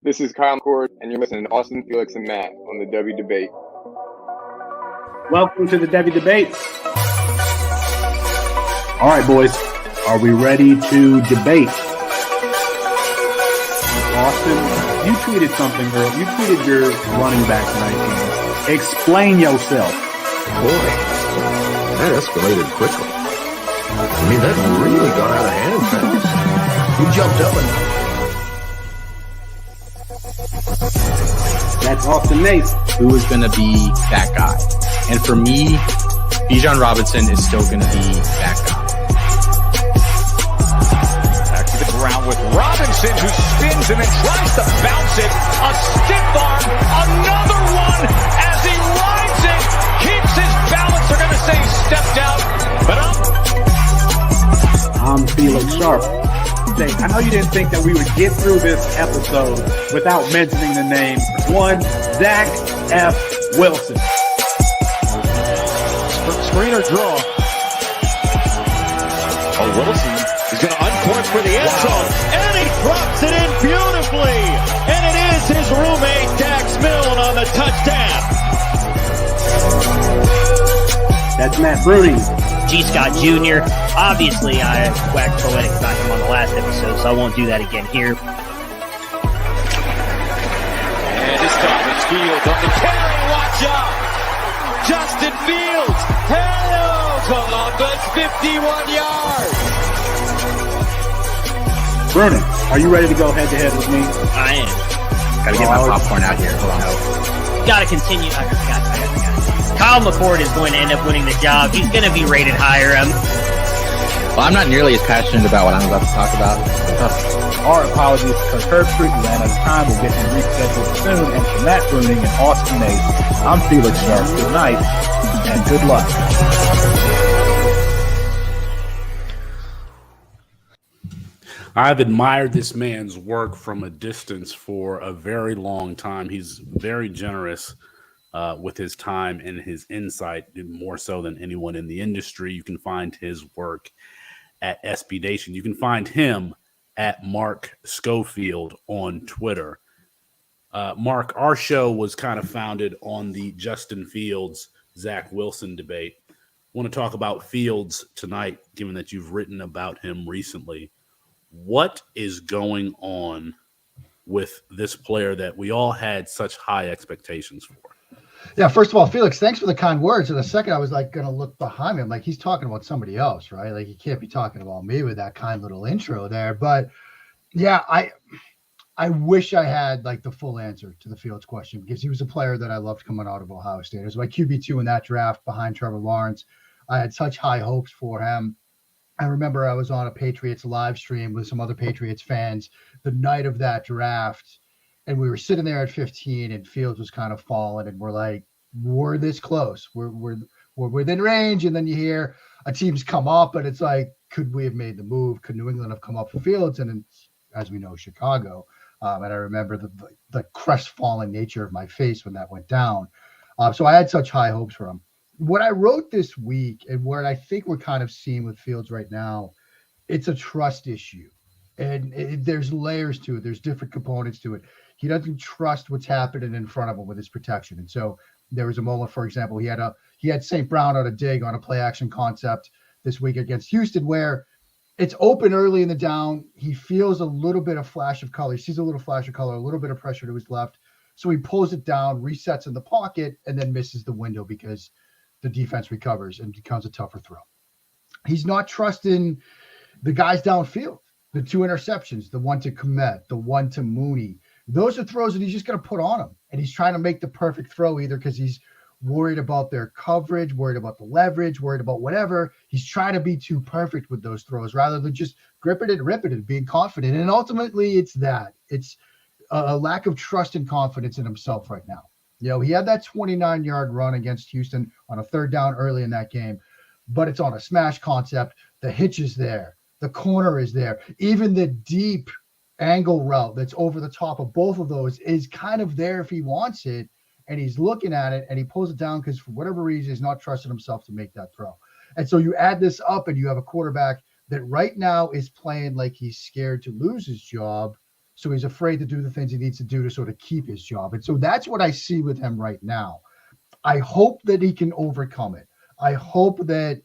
This is Kyle McCord, and you're listening to Austin, Felix, and Matt on the Devy Debate. Welcome to the Devy Debate. All right, boys, are we ready to debate? Austin, you tweeted something, girl. You tweeted your running back tonight. Explain yourself. Boy, that escalated quickly. I mean, that really got out of hand fast. He jumped up and... That's Austin Nace. Who is going to be that guy? And for me, Bijan Robinson is still going to be that guy. Back to the ground with Robinson, who spins and then tries to bounce it. A stiff arm, another one as he rides it, keeps his balance. They're going to say he stepped out, but I'm Felix Sharp. I know you didn't think that we would get through this episode without mentioning the name one Zach F. Wilson. Screener draw. Oh, Wilson is going to uncork for the end zone, and he drops it in beautifully. And it is his roommate, Dax Milne, on the touchdown. That's Matt Bruning. G. Scott Jr. Obviously, I waxed poetic about him on the last episode, so I won't do that again here. And this time it's Fields on the carry. Watch out! Justin Fields! Hello, Columbus! 51 yards! Bruning, are you ready to go head-to-head with me? I am. Got to get my popcorn out here. Hold on. Got to continue. I got it. Kyle McCord is going to end up winning the job. He's going to be rated higher. Well, I'm not nearly as passionate about what I'm about to talk about. Our apologies because Herbstreit ran out of time. We'll get him rescheduled soon. And for Matt Bruning and Austin Nace, I'm Felix Sharp. Good night and good luck. I've admired this man's work from a distance for a very long time. He's very generous with his time and his insight, more so than anyone in the industry. You can find his work at SB Nation. You can find him at Mark Schofield on Twitter. Mark, our show was kind of founded on the Justin Fields, Zach Wilson debate. I want to talk about Fields tonight, given that you've written about him recently. What is going on with this player that we all had such high expectations for? Yeah, first of all, Felix, thanks for the kind words. And the second, I was like going to look behind me. I'm like, he's talking about somebody else, right? Like, he can't be talking about me with that kind little intro there. But yeah, I wish I had like the full answer to the Fields question, because he was a player that I loved coming out of Ohio State. It was my QB2 in that draft behind Trevor Lawrence. I had such high hopes for him. I remember I was on a Patriots live stream with some other Patriots fans the night of that draft. And we were sitting there at 15, and Fields was kind of falling, and we're like, we're this close. We're within range. And then you hear a team's come up, and it's like, could we have made the move? Could New England have come up for Fields? And then, as we know, Chicago. And I remember the crestfallen nature of my face when that went down. So I had such high hopes for him. What I wrote this week, and what I think we're kind of seeing with Fields right now, it's a trust issue. And there's layers to it. There's different components to it. He doesn't trust what's happening in front of him with his protection. And so there was a moment, for example, he had St. Brown on a dig on a play action concept this week against Houston, where it's open early in the down. He feels a little bit of flash of color. He sees a little flash of color, a little bit of pressure to his left. So he pulls it down, resets in the pocket, and then misses the window because the defense recovers and becomes a tougher throw. He's not trusting the guys downfield. The two interceptions, the one to Kmet, the one to Mooney. Those are throws that he's just going to put on him. And he's trying to make the perfect throw, either because he's worried about their coverage, worried about the leverage, worried about whatever. He's trying to be too perfect with those throws rather than just grip it and rip it and being confident. And ultimately, it's that. It's a lack of trust and confidence in himself right now. You know, he had that 29-yard run against Houston on a third down early in that game, but it's on a smash concept. The hitch is there. The corner is there. Even the deep angle route that's over the top of both of those is kind of there if he wants it, and he's looking at it, and he pulls it down because for whatever reason he's not trusting himself to make that throw. And so you add this up, and you have a quarterback that right now is playing like he's scared to lose his job. So he's afraid to do the things he needs to do to sort of keep his job. And so that's what I see with him right now. I hope that he can overcome it. I hope that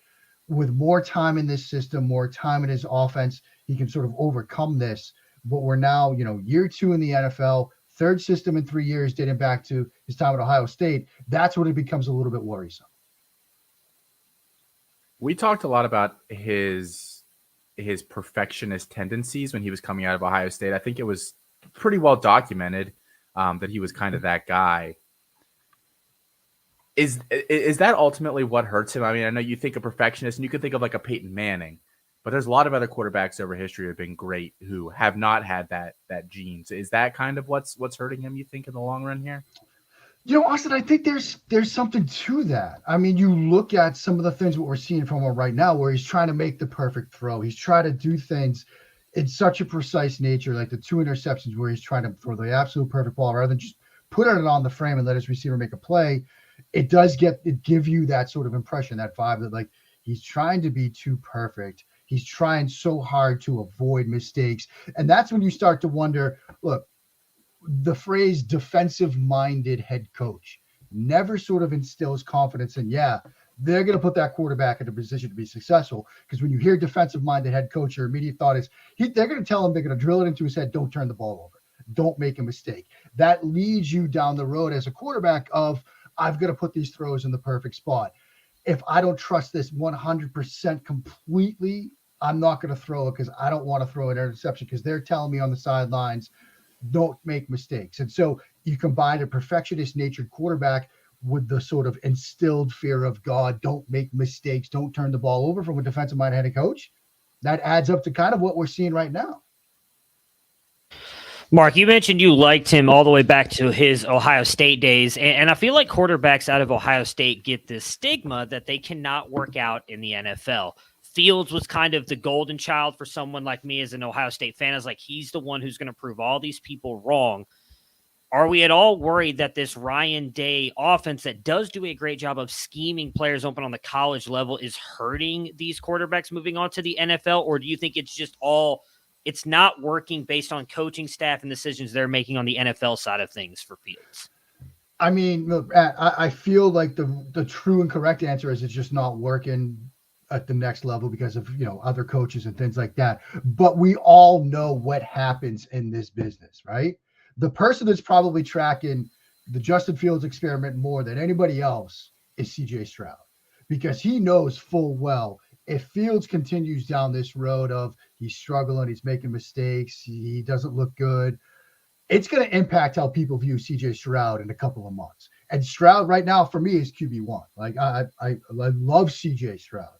with more time in this system, more time in his offense, he can sort of overcome this. But we're now, year 2 in the NFL, third system in 3 years, dating back to his time at Ohio State. That's when it becomes a little bit worrisome. We talked a lot about his perfectionist tendencies when he was coming out of Ohio State. I think it was pretty well documented that he was kind of that guy. Is that ultimately what hurts him? I mean, I know you think of perfectionist and you could think of like a Peyton Manning, but there's a lot of other quarterbacks over history who have been great who have not had that gene. So is that kind of what's hurting him, you think, in the long run here? Austin, I think there's something to that. I mean, you look at some of the things what we're seeing from him right now, where he's trying to make the perfect throw. He's trying to do things in such a precise nature, like the 2 interceptions where he's trying to throw the absolute perfect ball rather than just put it on the frame and let his receiver make a play. It does give you that sort of impression, that vibe that like he's trying to be too perfect. He's trying so hard to avoid mistakes. And that's when you start to wonder, look, the phrase defensive-minded head coach never sort of instills confidence in, they're going to put that quarterback in a position to be successful. Because when you hear defensive-minded head coach, your immediate thought is they're going to tell him, they're going to drill it into his head, don't turn the ball over. Don't make a mistake. That leads you down the road as a quarterback of, I've got to put these throws in the perfect spot. If I don't trust this 100% completely, I'm not going to throw it because I don't want to throw an interception because they're telling me on the sidelines, don't make mistakes. And so you combine a perfectionist natured quarterback with the sort of instilled fear of God, don't make mistakes, don't turn the ball over from a defensive minded head coach. That adds up to kind of what we're seeing right now. Mark, you mentioned you liked him all the way back to his Ohio State days, and I feel like quarterbacks out of Ohio State get this stigma that they cannot work out in the NFL. Fields was kind of the golden child for someone like me as an Ohio State fan. I was like, he's the one who's going to prove all these people wrong. Are we at all worried that this Ryan Day offense that does do a great job of scheming players open on the college level is hurting these quarterbacks moving on to the NFL? Or do you think it's just it's not working based on coaching staff and decisions they're making on the NFL side of things for Fields? I mean, look, I feel like the true and correct answer is it's just not working at the next level because of, other coaches and things like that. But we all know what happens in this business, right? The person that's probably tracking the Justin Fields experiment more than anybody else is CJ Stroud, because he knows full well if Fields continues down this road of he's struggling, he's making mistakes, he doesn't look good, it's going to impact how people view CJ Stroud in a couple of months. And Stroud right now for me is QB1. Like I love CJ Stroud.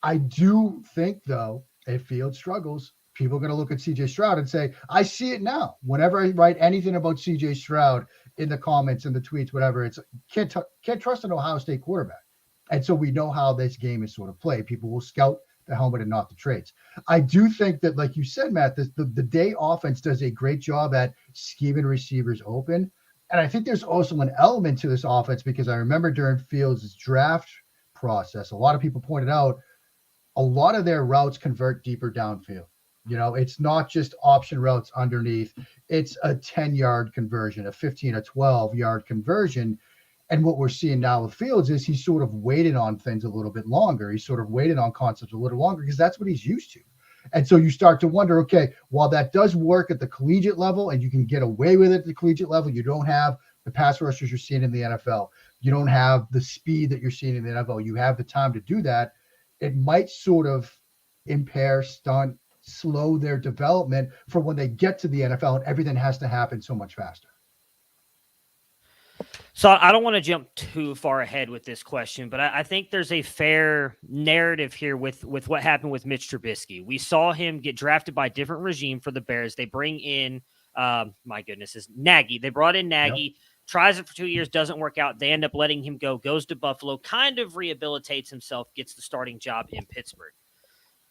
I do think though, if Fields struggles, people are going to look at CJ Stroud and say, I see it now. Whenever I write anything about CJ Stroud in the comments, in the tweets, whatever, it's can't trust an Ohio State quarterback. And so we know how this game is sort of played. People will scout the helmet and not the traits. I do think that, like you said, Matt, the Day offense does a great job at scheming receivers open. And I think there's also an element to this offense because I remember during Fields' draft process, a lot of people pointed out a lot of their routes convert deeper downfield. It's not just option routes underneath. It's a 10-yard conversion, a 15 or 12-yard conversion. And what we're seeing now with Fields is he's sort of waited on things a little bit longer. He's sort of waited on concepts a little longer because that's what he's used to. And so you start to wonder, okay, while that does work at the collegiate level and you can get away with it at the collegiate level, you don't have the pass rushers you're seeing in the NFL. You don't have the speed that you're seeing in the NFL. You have the time to do that. It might sort of impair, stunt, slow their development for when they get to the NFL and everything has to happen so much faster. So I don't want to jump too far ahead with this question, but I think there's a fair narrative here with what happened with Mitch Trubisky. We saw him get drafted by a different regime for the Bears. They bring in, is Nagy. They brought in Nagy, yep. Tries it for 2 years, doesn't work out. They end up letting him go, goes to Buffalo, kind of rehabilitates himself, gets the starting job in Pittsburgh.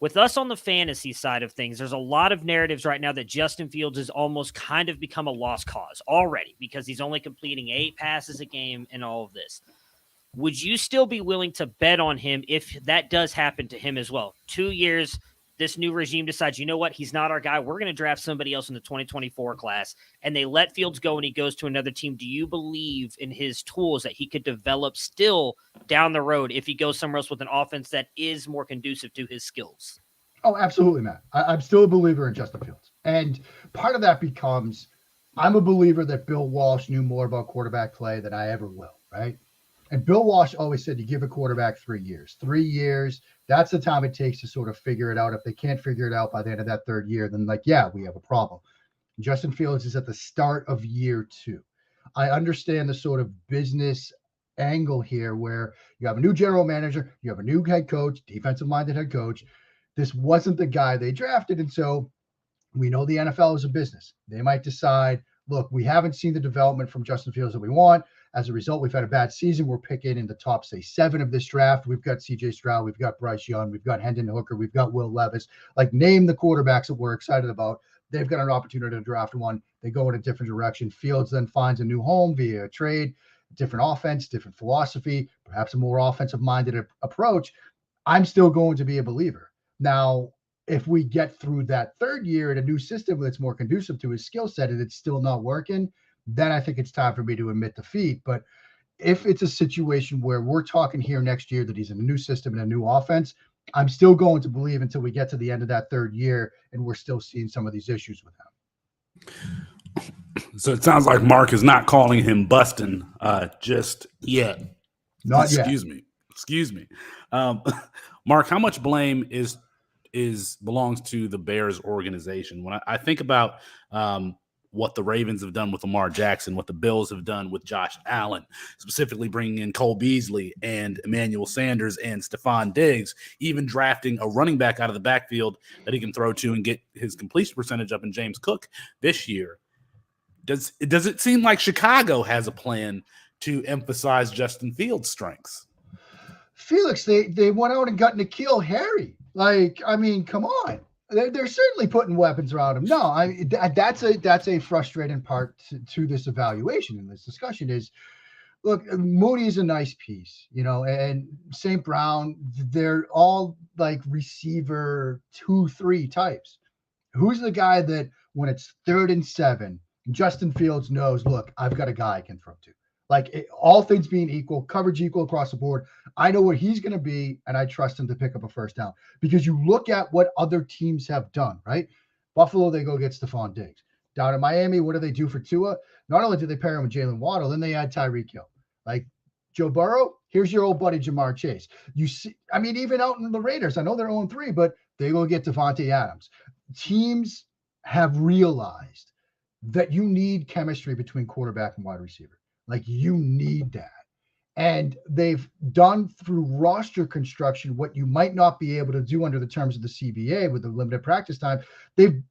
With us on the fantasy side of things, there's a lot of narratives right now that Justin Fields has almost kind of become a lost cause already because he's only completing 8 passes a game and all of this. Would you still be willing to bet on him if that does happen to him as well? 2 years, this new regime decides, you know what, he's not our guy. We're going to draft somebody else in the 2024 class, and they let Fields go and he goes to another team. Do you believe in his tools that he could develop still down the road if he goes somewhere else with an offense that is more conducive to his skills? Oh, absolutely, Matt. I'm still a believer in Justin Fields. And part of that becomes I'm a believer that Bill Walsh knew more about quarterback play than I ever will, right? And Bill Walsh always said you give a quarterback 3 years. 3 years, that's the time it takes to sort of figure it out. If they can't figure it out by the end of that third year, then yeah, we have a problem. Justin Fields is at the start of year 2. I understand the sort of business angle here where you have a new general manager, you have a new head coach, defensive-minded head coach. This wasn't the guy they drafted. And so we know the NFL is a business. They might decide, look, we haven't seen the development from Justin Fields that we want. As a result, we've had a bad season. We're picking in the top, say, 7 of this draft. We've got C.J. Stroud. We've got Bryce Young. We've got Hendon Hooker. We've got Will Levis. Like, name the quarterbacks that we're excited about. They've got an opportunity to draft one. They go in a different direction. Fields then finds a new home via a trade, different offense, different philosophy, perhaps a more offensive-minded approach. I'm still going to be a believer. Now, if we get through that third year in a new system that's more conducive to his skill set and it's still not working, then I think it's time for me to admit defeat. But if it's a situation where we're talking here next year that he's in a new system and a new offense, I'm still going to believe until we get to the end of that third year and we're still seeing some of these issues with him. So it sounds like Mark is not calling him busting just yet. Not yet. Excuse me. Mark, how much blame belongs to the Bears organization? When I think about what the Ravens have done with Lamar Jackson, what the Bills have done with Josh Allen, specifically bringing in Cole Beasley and Emmanuel Sanders and Stephon Diggs, even drafting a running back out of the backfield that he can throw to and get his completion percentage up in James Cook this year. Does it seem like Chicago has a plan to emphasize Justin Fields' strengths? Felix, they went out and got N'Keal Harry. Like, I mean, come on. They're certainly putting weapons around him. No, that's a frustrating part to this evaluation and this discussion is, look, Mooney is a nice piece, and St. Brown, they're all like receiver 2-3 types. Who's the guy that when it's 3rd and 7, Justin Fields knows, look, I've got a guy I can throw to. Like, all things being equal, coverage equal across the board, I know what he's going to be, and I trust him to pick up a first down. Because you look at what other teams have done, right? Buffalo, they go get Stephon Diggs. Down in Miami, what do they do for Tua? Not only do they pair him with Jalen Waddle, then they add Tyreek Hill. Like, Joe Burrow, here's your old buddy Jamar Chase. You see, I mean, even out in the Raiders, I know they're 0-3, but they go get Devontae Adams. Teams have realized that you need chemistry between quarterback and wide receiver. Like, you need that. And they've done through roster construction what you might not be able to do under the terms of the CBA with the limited practice time. They've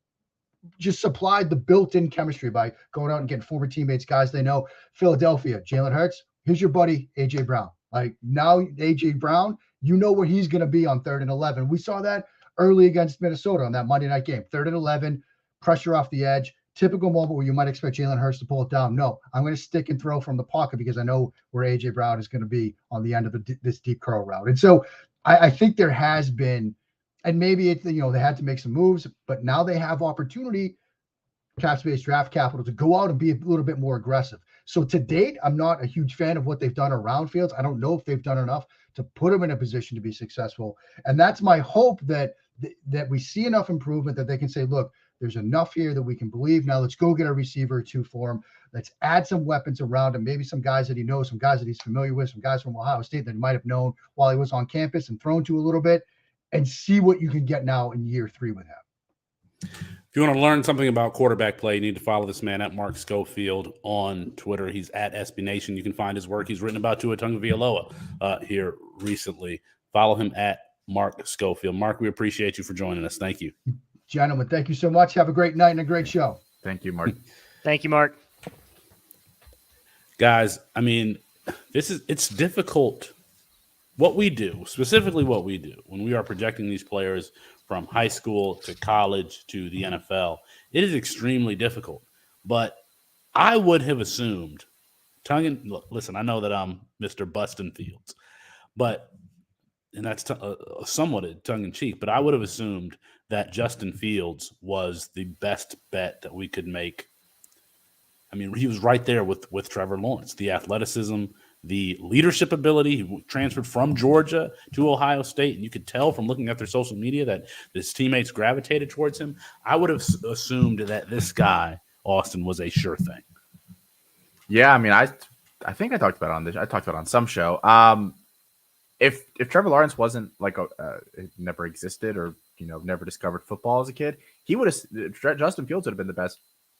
just supplied the built-in chemistry by going out and getting former teammates, guys they know. Philadelphia, Jalen Hurts, here's your buddy, A.J. Brown. Like, now A.J. Brown, you know where he's going to be on 3rd and 11. We saw that early against Minnesota on that Monday night game. 3rd and 11, pressure off the edge. Typical moment where you might expect Jalen Hurts to pull it down. No, I'm going to stick and throw from the pocket because I know where A.J. Brown is going to be on the end of this deep curl route. And so I think there has been, and maybe they had to make some moves, but now they have opportunity, cap space, draft capital, to go out and be a little bit more aggressive. So to date, I'm not a huge fan of what they've done around Fields. I don't know if they've done enough to put him in a position to be successful. And that's my hope that we see enough improvement that they can say, look, there's enough here that we can believe. Now let's go get a receiver or 2 for him. Let's add some weapons around him, maybe some guys that he knows, some guys that he's familiar with, some guys from Ohio State that he might have known while he was on campus and thrown to a little bit, and see what you can get now in year 3 with him. If you want to learn something about quarterback play, you need to follow this man at Mark Schofield on Twitter. He's at SB Nation. You can find his work. He's written about Tua Tagovailoa here recently. Follow him at Mark Schofield. Mark, we appreciate you for joining us. Thank you. Gentlemen, thank you so much. Have a great night and a great show. Thank you, Mark. Thank you, Mark. Guys, I mean, it's difficult. What we do, specifically what we do when we are projecting these players from high school to college to the NFL, it is extremely difficult. But I would have assumed, listen, I know that I'm Mr. Bustin Fields, but and that's somewhat tongue in cheek, but I would have assumed that Justin Fields was the best bet that we could make. I mean, he was right there with Trevor Lawrence, the athleticism, the leadership ability. He transferred from Georgia to Ohio State, and you could tell from looking at their social media that his teammates gravitated towards him. I would have assumed that this guy, Austin, was a sure thing. Yeah, I mean, I think I talked about it on this. I talked about it on some show. If Trevor Lawrence wasn't like it never existed or never discovered football as a kid, he would have. Justin Fields would have been the best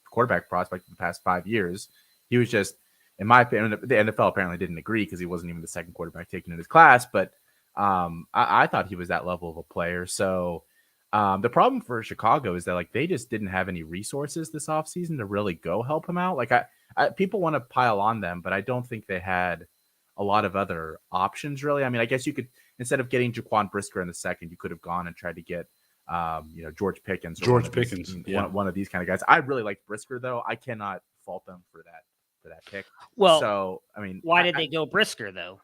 quarterback prospect in the past 5 years. He was just, in my opinion, the NFL apparently didn't agree because he wasn't even the second quarterback taken in his class. But I thought he was that level of a player. So the problem for Chicago is that like they just didn't have any resources this offseason to really go help him out. Like people want to pile on them, but I don't think they had a lot of other options really. I mean, I guess you could, instead of getting Jaquan Brisker in the second, you could have gone and tried to get George Pickens. One of these kind of guys. I really like Brisker though. I cannot fault them for that pick. Well, so I mean, why did they go Brisker though?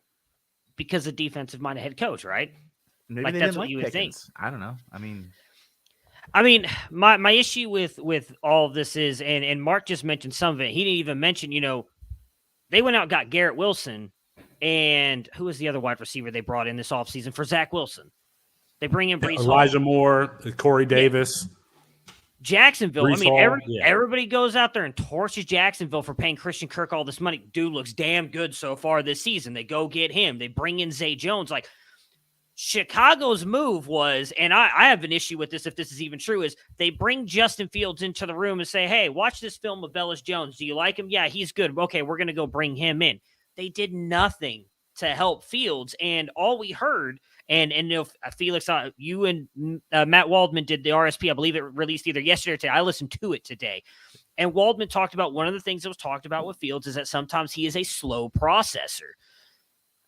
Because of defensive-minded head coach, right? Maybe like they that's didn't what like you would Pickens. think. I don't know. I mean, my issue with all of this is, and Mark just mentioned some of it. He didn't even mention, they went out and got Garrett Wilson, and who was the other wide receiver they brought in this offseason for Zach Wilson? They bring in Brees Elijah Hall. Moore, Corey Davis. Jacksonville. Brees Hall, everybody goes out there and torches Jacksonville for paying Christian Kirk all this money. Dude looks damn good so far this season. They go get him. They bring in Zay Jones. Like, Chicago's move was, and I have an issue with this if this is even true, is they bring Justin Fields into the room and say, hey, watch this film of Velus Jones. Do you like him? Yeah, he's good. Okay, we're going to go bring him in. They did nothing to help Fields, and all we heard, and Felix, you and Matt Waldman did the RSP. I believe it released either yesterday or today. I listened to it today. And Waldman talked about one of the things that was talked about with Fields is that sometimes he is a slow processor.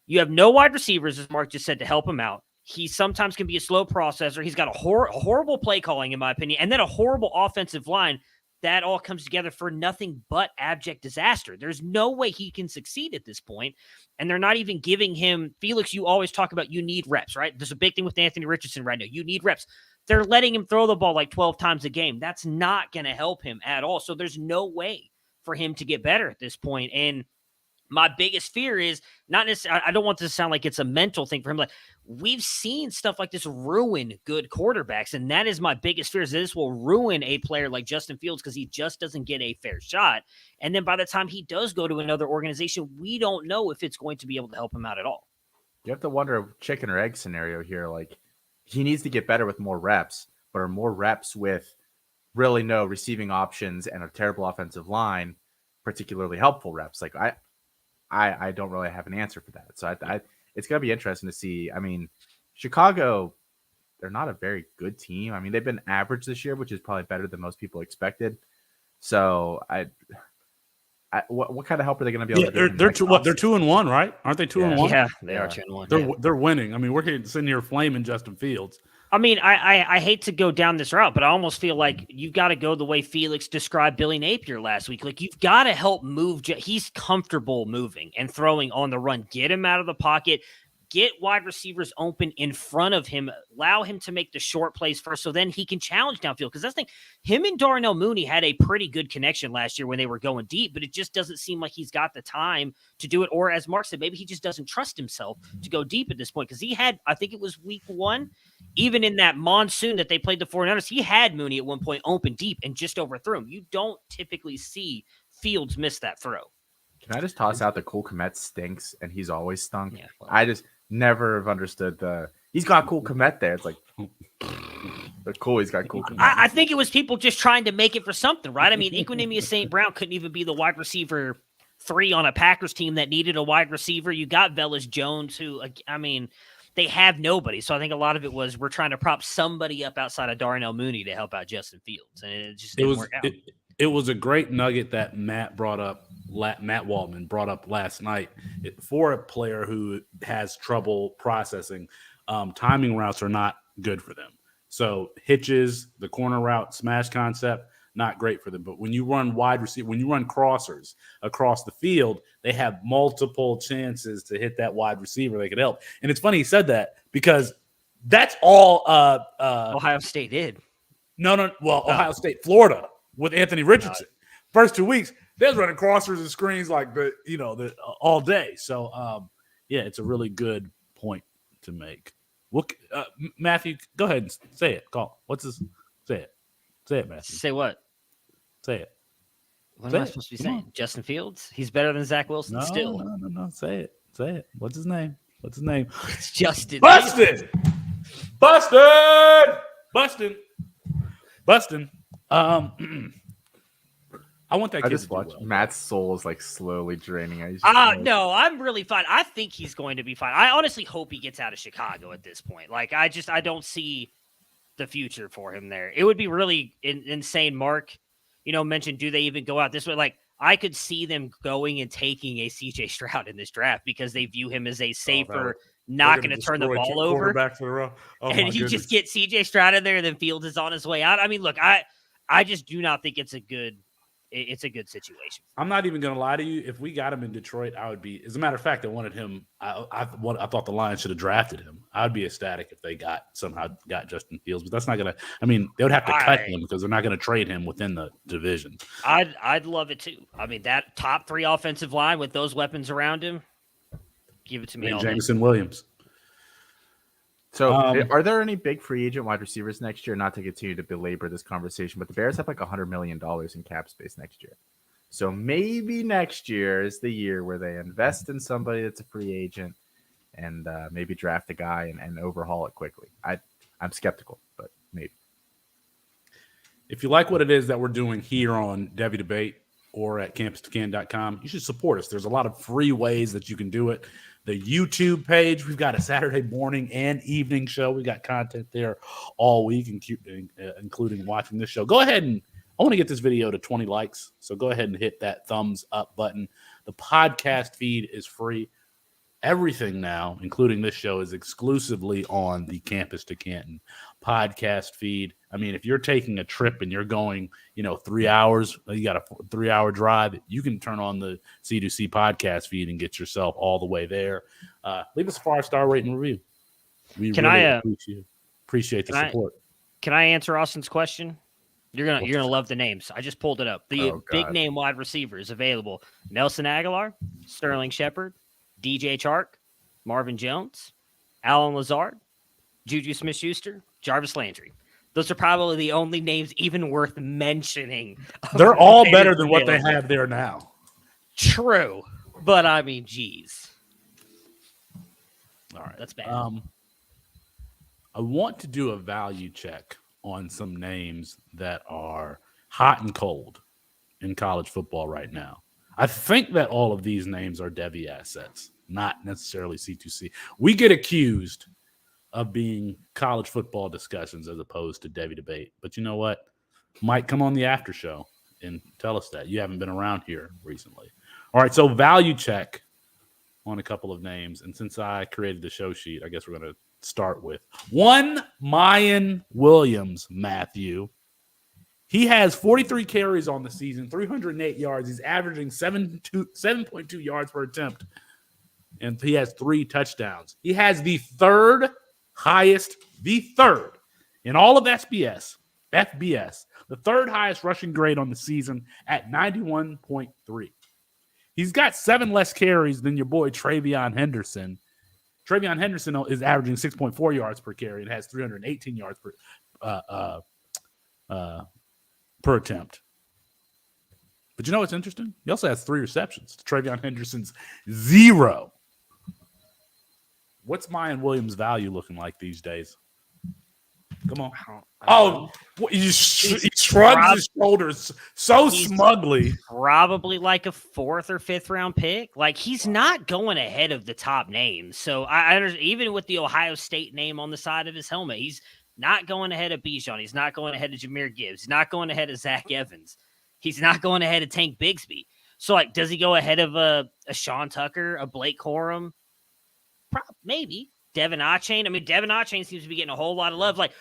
You have no wide receivers, as Mark just said, to help him out. He sometimes can be a slow processor. He's got a horrible play calling, in my opinion, and then a horrible offensive line. That all comes together for nothing but abject disaster. There's no way he can succeed at this point, and they're not even giving him – Felix, you always talk about you need reps, right? There's a big thing with Anthony Richardson right now. You need reps. They're letting him throw the ball like 12 times a game. That's not going to help him at all. So there's no way for him to get better at this point. And my biggest fear is not necessarily – I don't want this to sound like it's a mental thing for him. Like, we've seen stuff like this ruin good quarterbacks, and that is my biggest fear, is that this will ruin a player like Justin Fields because he just doesn't get a fair shot. And then by the time he does go to another organization, we don't know if it's going to be able to help him out at all. You have to wonder chicken or egg scenario here. Like, he needs to get better with more reps, but are more reps with really no receiving options and a terrible offensive line particularly helpful reps? Like, I don't really have an answer for that. So it's going to be interesting to see. I mean, Chicago, they're not a very good team. I mean, they've been average this year, which is probably better than most people expected. So what kind of help are they going to be able to do? They're 2-1, right? Aren't they 2-1? Yeah, they are 2-1. They're winning. I mean, we're sitting here flaming Justin Fields. I mean, I hate to go down this route, but I almost feel like you've got to go the way Felix described Billy Napier last week. Like, you've got to help move. He's comfortable moving and throwing on the run. Get him out of the pocket. Get wide receivers open in front of him. Allow him to make the short plays first so then he can challenge downfield. Because that's the thing. Him and Darnell Mooney had a pretty good connection last year when they were going deep, but it just doesn't seem like he's got the time to do it. Or as Mark said, maybe he just doesn't trust himself to go deep at this point. Because he had, I think it was week 1, even in that monsoon that they played the 49ers, he had Mooney at one point open deep and just overthrew him. You don't typically see Fields miss that throw. Can I just toss out the Cole Kmet stinks and he's always stunk? Yeah. I just never have understood he's got Cole Kmet there. It's like, but cool, he's got Cole Kmet. I think it was people just trying to make it for something, right? I mean, Equinemius St. Brown couldn't even be the wide receiver 3 on a Packers team that needed a wide receiver. You got Velus Jones, who, I mean, they have nobody. So I think a lot of it was we're trying to prop somebody up outside of Darnell Mooney to help out Justin Fields. And it just didn't work out. It was a great nugget that Matt Waldman brought up last night. For a player who has trouble processing, timing routes are not good for them. So hitches, the corner route, smash concept, not great for them. But when you run wide receiver, when you run crossers across the field, they have multiple chances to hit that wide receiver. They could help. And it's funny he said that because that's all. Ohio State did. No. Well, Ohio State, Florida with Anthony Richardson. First 2 weeks, they was running crossers and screens like the all day. So yeah, it's a really good point to make. Matthew, go ahead and say it. Call. What's this? Say it, Matthew. Say what? Say it. What Say am I it. supposed to be Come saying? on. Justin Fields? He's better than Zach Wilson No, still. No. Say it. What's his name? It's Justin. Busted. I want that I kid just to do watch well. Matt's soul is like slowly draining. No, I'm really fine. I think he's going to be fine. I honestly hope he gets out of Chicago at this point. Like, I don't see the future for him there. It would be really insane. Mark, mentioned, do they even go out this way? Like, I could see them going and taking a CJ Stroud in this draft because they view him as a safer, not going to turn the ball over. And you just get CJ Stroud in there, and then Fields is on his way out. I mean, look, I just do not think it's a good situation. I'm not even going to lie to you. If we got him in Detroit, I would be. As a matter of fact, I wanted him. I thought the Lions should have drafted him. I would be ecstatic if they somehow got Justin Fields, but that's not going to. I mean, they would have to cut him because they're not going to trade him within the division. I'd love it too. I mean, that top 3 offensive line with those weapons around him, give it to me. Jameson Williams. So, are there any big free agent wide receivers next year? Not to continue to belabor this conversation, but the Bears have like $100 million in cap space next year. So maybe next year is the year where they invest in somebody that's a free agent and maybe draft a guy and overhaul it quickly. I'm skeptical, but maybe. If you like what it is that we're doing here on Devy Debate or at campus2can.com, you should support us. There's a lot of free ways that you can do it. The YouTube page, we've got a Saturday morning and evening show. We got content there all week, including watching this show. Go ahead and I want to get this video to 20 likes, so go ahead and hit that thumbs up button. The podcast feed is free. Everything now, including this show, is exclusively on the Campus to Canton podcast feed. I mean, if you're taking a trip and you're going, 3 hours, you got a 3-hour drive, you can turn on the C2C podcast feed and get yourself all the way there. Leave us a 5-star rating review. We appreciate the support. Can I answer Austin's question? You're gonna love the names. I just pulled it up. The big name wide receivers available: Nelson Aguilar, Sterling Shepard, DJ Chark, Marvin Jones, Alan Lazard, Juju Smith-Schuster, Jarvis Landry. Those are probably the only names even worth mentioning. They're all better than what they have there now. True. But, I mean, geez. All right. That's bad. I want to do a value check on some names that are hot and cold in college football right now. I think that all of these names are Devy assets, not necessarily C2C. We get accused of being college football discussions as opposed to Devy Debate. But you know what? Might come on the after show and tell us that. You haven't been around here recently. All right, so value check on a couple of names. And since I created the show sheet, I guess we're going to start with one Mayan Williams, Matthew. He has 43 carries on the season, 308 yards. He's averaging 7.2 yards per attempt, and he has 3 touchdowns. He has the third highest in all of FBS, the third highest rushing grade on the season at 91.3. He's got 7 less carries than your boy Travion Henderson. Travion Henderson is averaging 6.4 yards per carry and has 318 yards per attempt. But you know what's interesting? He also has 3 receptions. Travion Henderson's 0. What's Mayan Williams' value looking like these days? Come on. He shrugs his shoulders so smugly. Probably like a 4th or 5th round pick. Like, he's not going ahead of the top names. So I understand, even with the Ohio State name on the side of his helmet, he's not going ahead of Bijan. He's not going ahead of Jahmyr Gibbs. He's not going ahead of Zach Evans. He's not going ahead of Tank Bigsby. So, like, does he go ahead of a Sean Tucker, a Blake Corum? Maybe. Devin Achane. I mean, Devin Achane seems to be getting a whole lot of love. Like,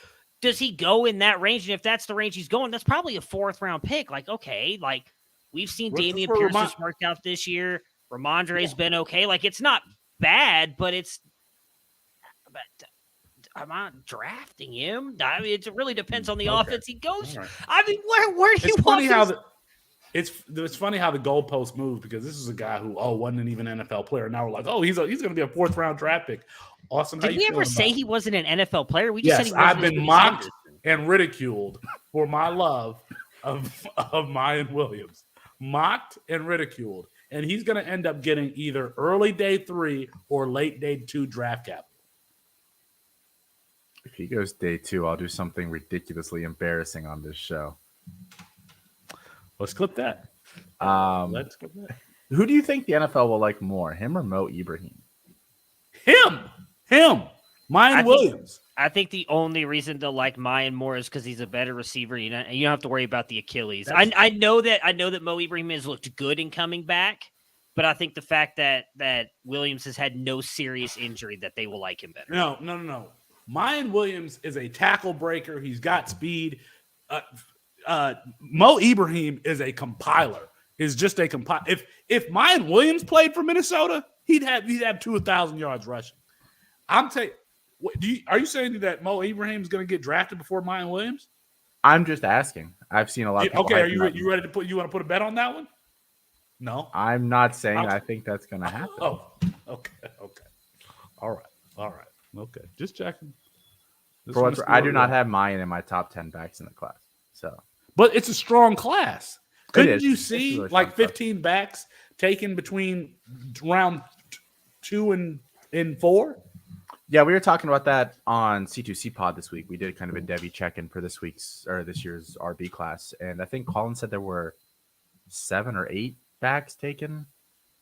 does he go in that range? And if that's the range he's going, that's probably a 4th round pick. Like, okay, like, we've seen Damian Pierce has worked out this year. Ramondre's been okay. Like, it's not bad, but I'm not drafting him. I mean, it really depends on the Okay. offense he goes. All right. I mean, where do you It's want funny how this- it's funny how the goalposts move, because this is a guy who wasn't even an NFL player. Now we're like, he's going to be a 4th round draft pick. Austin, how Did you we ever feeling say about he wasn't an NFL player? We just said Yes, he wasn't I've as been good as mocked Henderson. and ridiculed for my love of Mayan Williams. Mocked and ridiculed. And he's going to end up getting either early day 3 or late day 2 draft capital. If he goes day 2, I'll do something ridiculously embarrassing on this show. Let's clip that. Let's clip that. Who do you think the NFL will like more, him or Mo Ibrahim? Him. Mayan Williams. I think the only reason to like Mayan more is because he's a better receiver. You don't have to worry about the Achilles. I know that Mo Ibrahim has looked good in coming back, but I think the fact that Williams has had no serious injury, that they will like him better. No. Mayan Williams is a tackle breaker. He's got speed. Mo Ibrahim is a compiler. Is just a compiler. If Mayan Williams played for Minnesota, he'd have 2,000 yards rushing. I'm telling you, are you saying that Mo Ibrahim is going to get drafted before Mayan Williams? I'm just asking. I've seen a lot of people. Okay, are you ready to you want to put a bet on that one? No, I'm not saying I think that's going to happen. Oh, okay. All right. Okay, just checking. I do not have Mayan in my top 10 backs in the class. So, but it's a strong class. Couldn't you It's see really like strong 15 backs taken between round 2 and 4? yeah, we were talking about that on C2C Pod this week. We did kind of a Devy check-in for this year's RB class, and I think Colin said there were 7 or 8 backs taken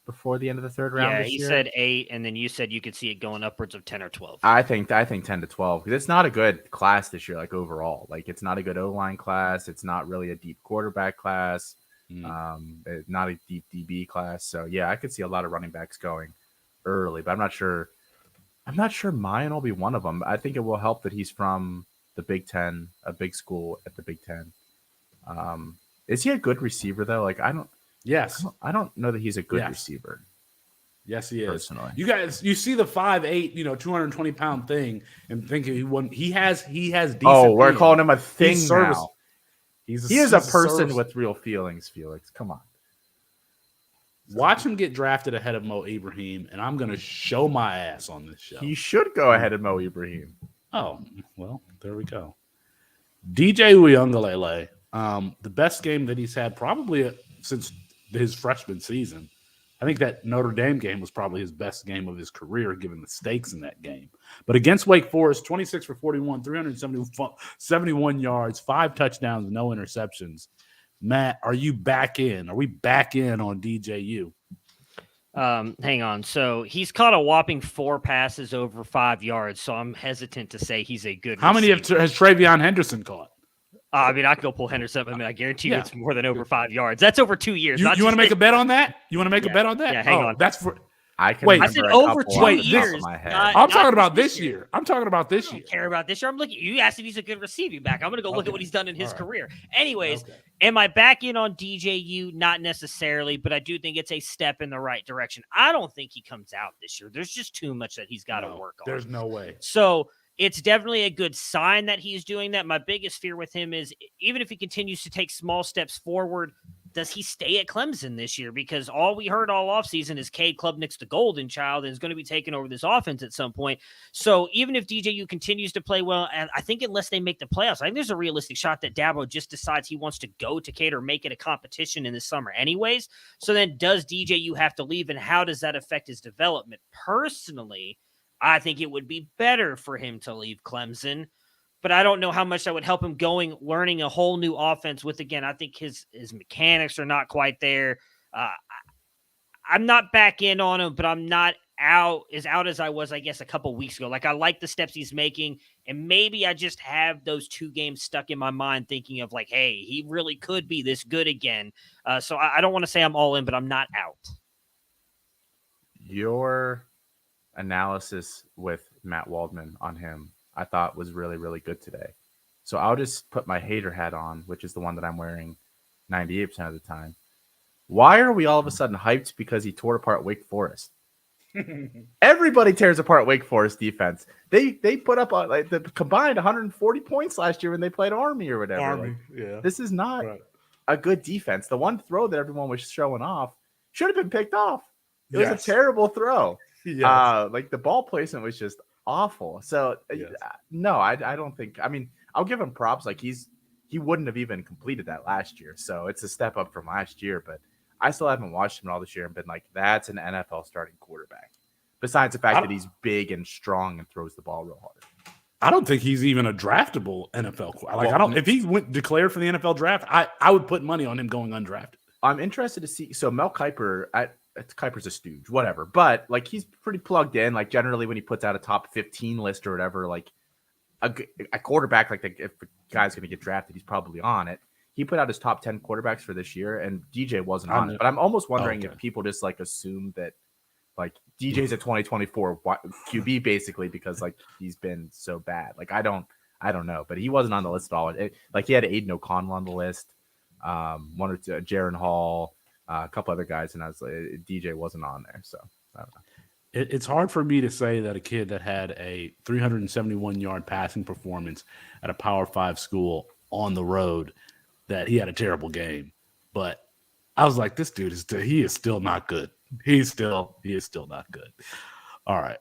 before the end of the 3rd round. Yeah, this he year. said 8, and then you said you could see it going upwards of 10 or 12. I think 10 to 12, because it's not a good class this year. Like overall, like it's not a good O-line class. It's not really a deep quarterback class. It's not a deep DB class. So yeah, I could see a lot of running backs going early, but I'm not sure Mayan will be one of them. I think it will help that he's from the Big Ten, a big school at the Big Ten. Is he a good receiver though? Like Yes. I don't know that he's a good Yes. receiver. Yes, he is. Personally. You guys, you see the 5'8", 220-pound thing, and think he has decent. Oh, we're hands. calling him a thing He's service- now. He is he's a person service- with real feelings, Felix. Come on. Watch him get drafted ahead of Mo Ibrahim, and I'm going to show my ass on this show. He should go ahead of Mo Ibrahim. Oh, well, there we go. DJ Uyunglele, the best game that he's had probably since his freshman season. I think that Notre Dame game was probably his best game of his career, given the stakes in that game. But against Wake Forest, 26 for 41, 371 yards, 5 touchdowns, no interceptions. Matt, are you back in? Are we back in on DJU? Hang on. So he's caught a whopping 4 passes over 5 yards. So I'm hesitant to say he's a good. How many has Travion Henderson caught? I mean, I can go pull Henderson. I mean, I guarantee you Yeah. it's more than over 5 yards. That's over 2 years. You want to make a bet on that? You want to make a bet on that? Yeah, hang on. That's for. I can Wait, I said remember a over couple 2 off the top of years. my head. not- I'm not talking about this this year. I'm talking about this I year. don't care about this year. I'm looking. You asked if he's a good receiving back. I'm going to go look at Okay. what he's done in his All right. career. Anyways, Okay. am I back in on DJU? Not necessarily, but I do think it's a step in the right direction. I don't think he comes out this year. There's just too much that he's got to No, work on. There's no way. So it's definitely a good sign that he's doing that. My biggest fear with him is even if he continues to take small steps forward, does he stay at Clemson this year? Because all we heard all offseason is Cade Klubnik's the golden child and is going to be taking over this offense at some point. So even if DJU continues to play well, and I think unless they make the playoffs, I think there's a realistic shot that Dabo just decides he wants to go to Cade or make it a competition in the summer anyways. So then does DJU have to leave, and how does that affect his development? Personally, I think it would be better for him to leave Clemson, but I don't know how much that would help him learning a whole new offense with, again, I think his mechanics are not quite there. I'm not back in on him, but I'm not out as I was, I guess, a couple weeks ago. Like, I like the steps he's making, and maybe I just have those 2 games stuck in my mind thinking of like, hey, he really could be this good again. So I don't want to say I'm all in, but I'm not out. Your analysis with Matt Waldman on him, I thought was really, really good today. So I'll just put my hater hat on, which is the one that I'm wearing 98% of the time. Why are we all of a sudden hyped because he tore apart Wake Forest? Everybody tears apart Wake Forest defense. They put up like the combined 140 points last year when they played Army or whatever. Army, Like, yeah. this is not Right. a good defense. The one throw that everyone was showing off should have been picked off. It was Yes. a terrible throw. Yes. Like the ball placement was just awful. So Yes. no, I don't think. I mean, I'll give him props. Like he wouldn't have even completed that last year. So it's a step up from last year. But I still haven't watched him all this year and been like, that's an NFL starting quarterback. Besides the fact that he's big and strong and throws the ball real hard. I don't think he's even a draftable NFL. I don't. If he went declared for the NFL draft, I would put money on him going undrafted. I'm interested to see. So Mel Kiper, Kiper's a stooge, whatever. But like he's pretty plugged in. Like generally when he puts out a top 15 list or whatever, like a quarterback, like if a guy's going to get drafted, he's probably on it. He put out his top 10 quarterbacks for this year, and DJ wasn't on it. But I'm almost wondering if people just like assume that like DJ's a 2024 QB basically because like he's been so bad. Like I don't know, but he wasn't on the list at all. Like he had Aiden O'Connell on the list, one or two, Jaron Hall, a couple other guys, and I was like, DJ wasn't on there. So I don't know. It's hard for me to say that a kid that had a 371-yard passing performance at a Power 5 school on the road that he had a terrible game, but I was like, this dude he is still not good. He is still not good. All right.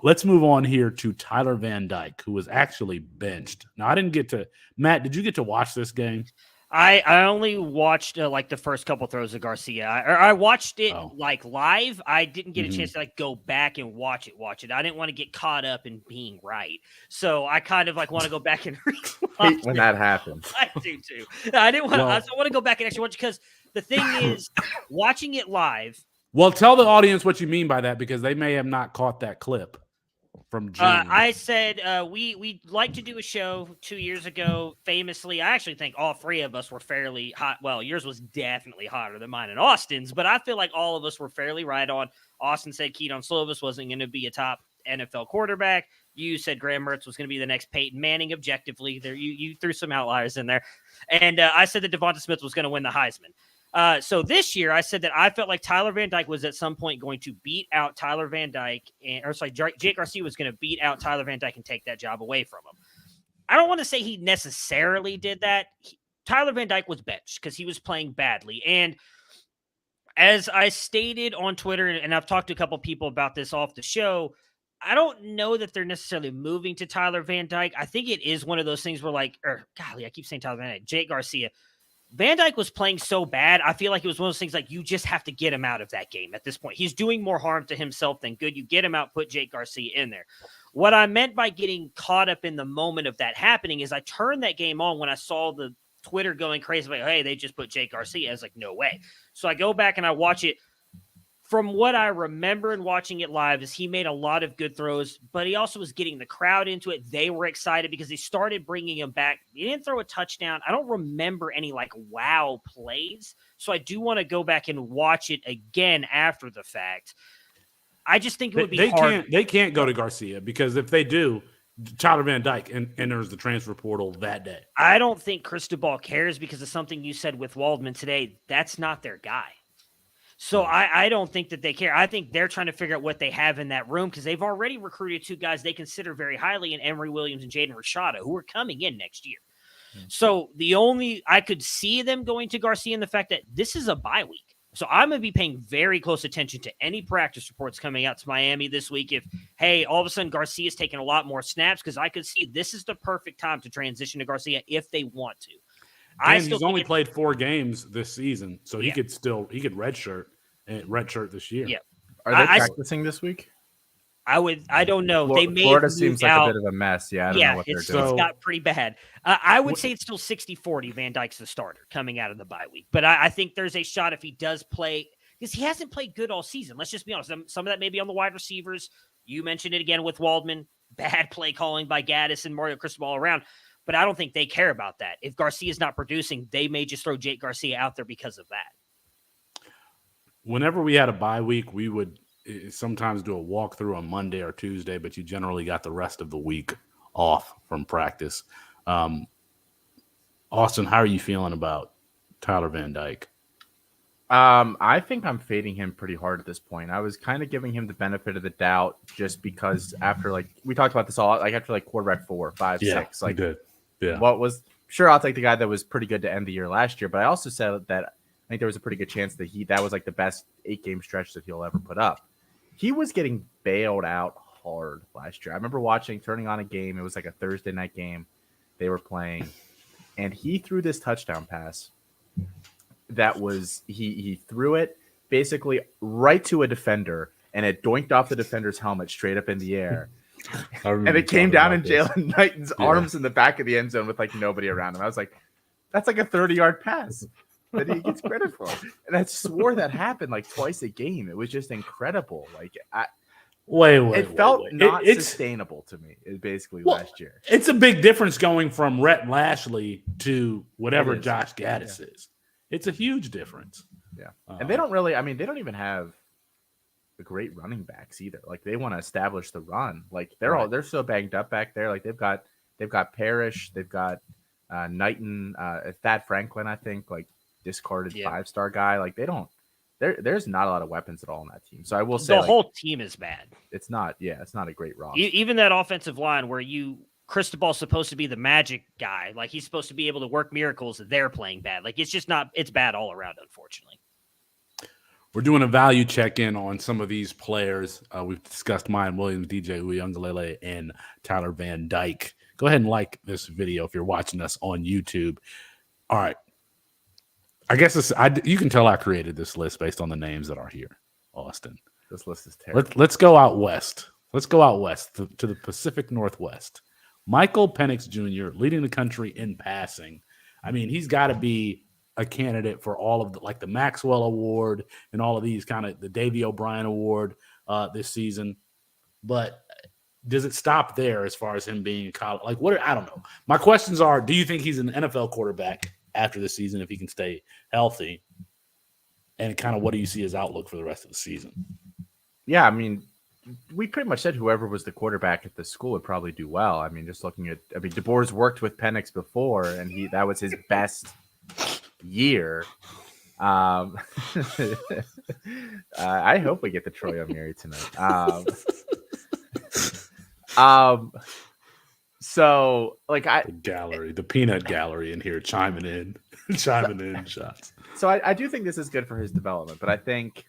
Let's move on here to Tyler Van Dyke, who was actually benched. Now, I didn't get to Matt. Did you get to watch this game? I only watched like the first couple throws of Garcia. I watched it like live. I didn't get a chance to like go back and watch it. I didn't want to get caught up in being right. So I kind of like want to go back and hate when that happens. I do too. I didn't want I want to go back and actually watch it because the thing is watching it live. Well, tell the audience what you mean by that because they may have not caught that clip from June. I said we'd like to do a show 2 years ago. Famously, I actually think all three of us were fairly hot. Well, yours was definitely hotter than mine and Austin's, but I feel like all of us were fairly right on. Austin said Keaton Slovis wasn't going to be a top NFL quarterback. You said Graham Mertz was going to be the next Peyton Manning. Objectively, there you threw some outliers in there, and I said that Devonta Smith was going to win the Heisman. So this year, I said that I felt like Tyler Van Dyke was at some point going to beat out Tyler Van Dyke, Jake Garcia was going to beat out Tyler Van Dyke and take that job away from him. I don't want to say he necessarily did that. Tyler Van Dyke was benched because he was playing badly. And as I stated on Twitter, and I've talked to a couple people about this off the show, I don't know that they're necessarily moving to Tyler Van Dyke. I think it is one of those things where I keep saying Tyler Van Dyke, Jake Garcia. Van Dyke was playing so bad. I feel like it was one of those things like you just have to get him out of that game at this point. He's doing more harm to himself than good. You get him out, put Jake Garcia in there. What I meant by getting caught up in the moment of that happening is I turned that game on when I saw the Twitter going crazy. Like, hey, they just put Jake Garcia. I was like, no way. So I go back and I watch it. From what I remember in watching it live is he made a lot of good throws, but he also was getting the crowd into it. They were excited because they started bringing him back. He didn't throw a touchdown. I don't remember any like wow plays. So I do want to go back and watch it again after the fact. I just think it would be hard. They can't go to Garcia because if they do, Tyler Van Dyke enters the transfer portal that day. I don't think Cristobal cares because of something you said with Waldman today. That's not their guy. So I don't think that they care. I think they're trying to figure out what they have in that room because they've already recruited two guys they consider very highly in Emory Williams and Jaden Rashada, who are coming in next year. So I could see them going to Garcia in the fact that this is a bye week. So I'm going to be paying very close attention to any practice reports coming out to Miami this week. If, hey, all of a sudden Garcia's taking a lot more snaps because I could see this is the perfect time to transition to Garcia if they want to. And he's only played 4 games this season, so he could redshirt this year. Yeah. Are they practicing this week? I don't know. Florida seems like a bit of a mess. Yeah, I don't know what they're doing. It's got pretty bad. I would say it's still 60-40 Van Dyke's the starter coming out of the bye week. But I think there's a shot if he does play because he hasn't played good all season. Let's just be honest. Some of that may be on the wide receivers. You mentioned it again with Waldman. Bad play calling by Gaddis and Mario Cristobal around. But I don't think they care about that. If Garcia's not producing, they may just throw Jake Garcia out there because of that. Whenever we had a bye week, we would sometimes do a walkthrough on Monday or Tuesday, but you generally got the rest of the week off from practice. Austin, how are you feeling about Tyler Van Dyke? I think I'm fading him pretty hard at this point. I was kind of giving him the benefit of the doubt just because after we talked about this all after quarterback 4, 5, 6, we did. Yeah. What was sure I'll take the guy that was pretty good to end the year last year, but I also said that I think there was a pretty good chance that that was the best 8-game stretch that he'll ever put up. He was getting bailed out hard last year. I remember turning on a game. It was a Thursday night game they were playing, and he threw this touchdown pass. That was he threw it basically right to a defender, and it doinked off the defender's helmet straight up in the air. And it came down in Jalen Knighton's arms in the back of the end zone with nobody around him. I was like, that's a 30-yard pass that he gets credit for. And I swore that happened twice a game. It was just incredible. It felt not sustainable to me. Basically last year. It's a big difference going from Rhett Lashley to whatever Josh Gaddis is. It's a huge difference. Yeah. And they don't really, they don't even have the great running backs either. They want to establish the run. They're so banged up back there. They've got Parrish, they've got Knighton, Thad Franklin, I think, discarded 5-star guy. There's not a lot of weapons at all on that team. So I will say the whole team is bad. It's not a great roster. Even that offensive line where Cristobal's supposed to be the magic guy. He's supposed to be able to work miracles. They're playing bad. It's just not, it's bad all around, unfortunately. We're doing a value check-in on some of these players. We've discussed Mayan Williams, DJ Uyunglele, and Tyler Van Dyke. Go ahead and like this video if you're watching us on YouTube. All right. I guess you can tell I created this list based on the names that are here, Austin. This list is terrible. Let's go out west. Let's go out west to the Pacific Northwest. Michael Penix Jr. leading the country in passing. He's got to be a candidate for all of the Maxwell Award and all of these kind of the Davy O'Brien Award this season. But does it stop there as far as him being in college? I don't know. My questions are: do you think he's an NFL quarterback after the season if he can stay healthy? And kind of what do you see his outlook for the rest of the season? Yeah, we pretty much said whoever was the quarterback at the school would probably do well. Just looking at, DeBoer's worked with Penix before, and that was his best year. I hope we get the Troy O'Meara tonight. So the gallery, the peanut gallery in here chiming in shots. So I do think this is good for his development, but I think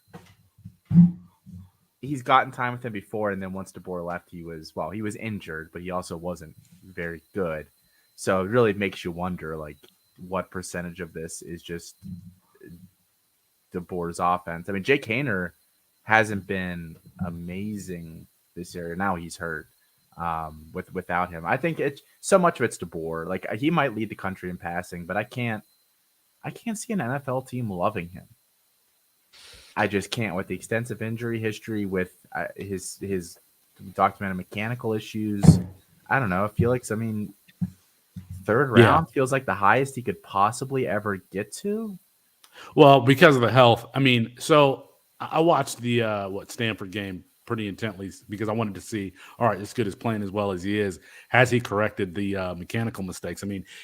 he's gotten time with him before, and then once DeBoer left, he was injured, but he also wasn't very good. So it really makes you wonder, what percentage of this is just DeBoer's offense. Jake Haener hasn't been amazing this year. Now he's hurt. Without him, I think it's so much of it's DeBoer. He might lead the country in passing, but I can't see an NFL team loving him. I just can't, with the extensive injury history, with his documented mechanical issues. I don't know. Felix, third round feels like the highest he could possibly ever get to. Well, because of the health. So I watched the Stanford game pretty intently because I wanted to see, all right, this kid is playing as well as he is. Has he corrected the mechanical mistakes?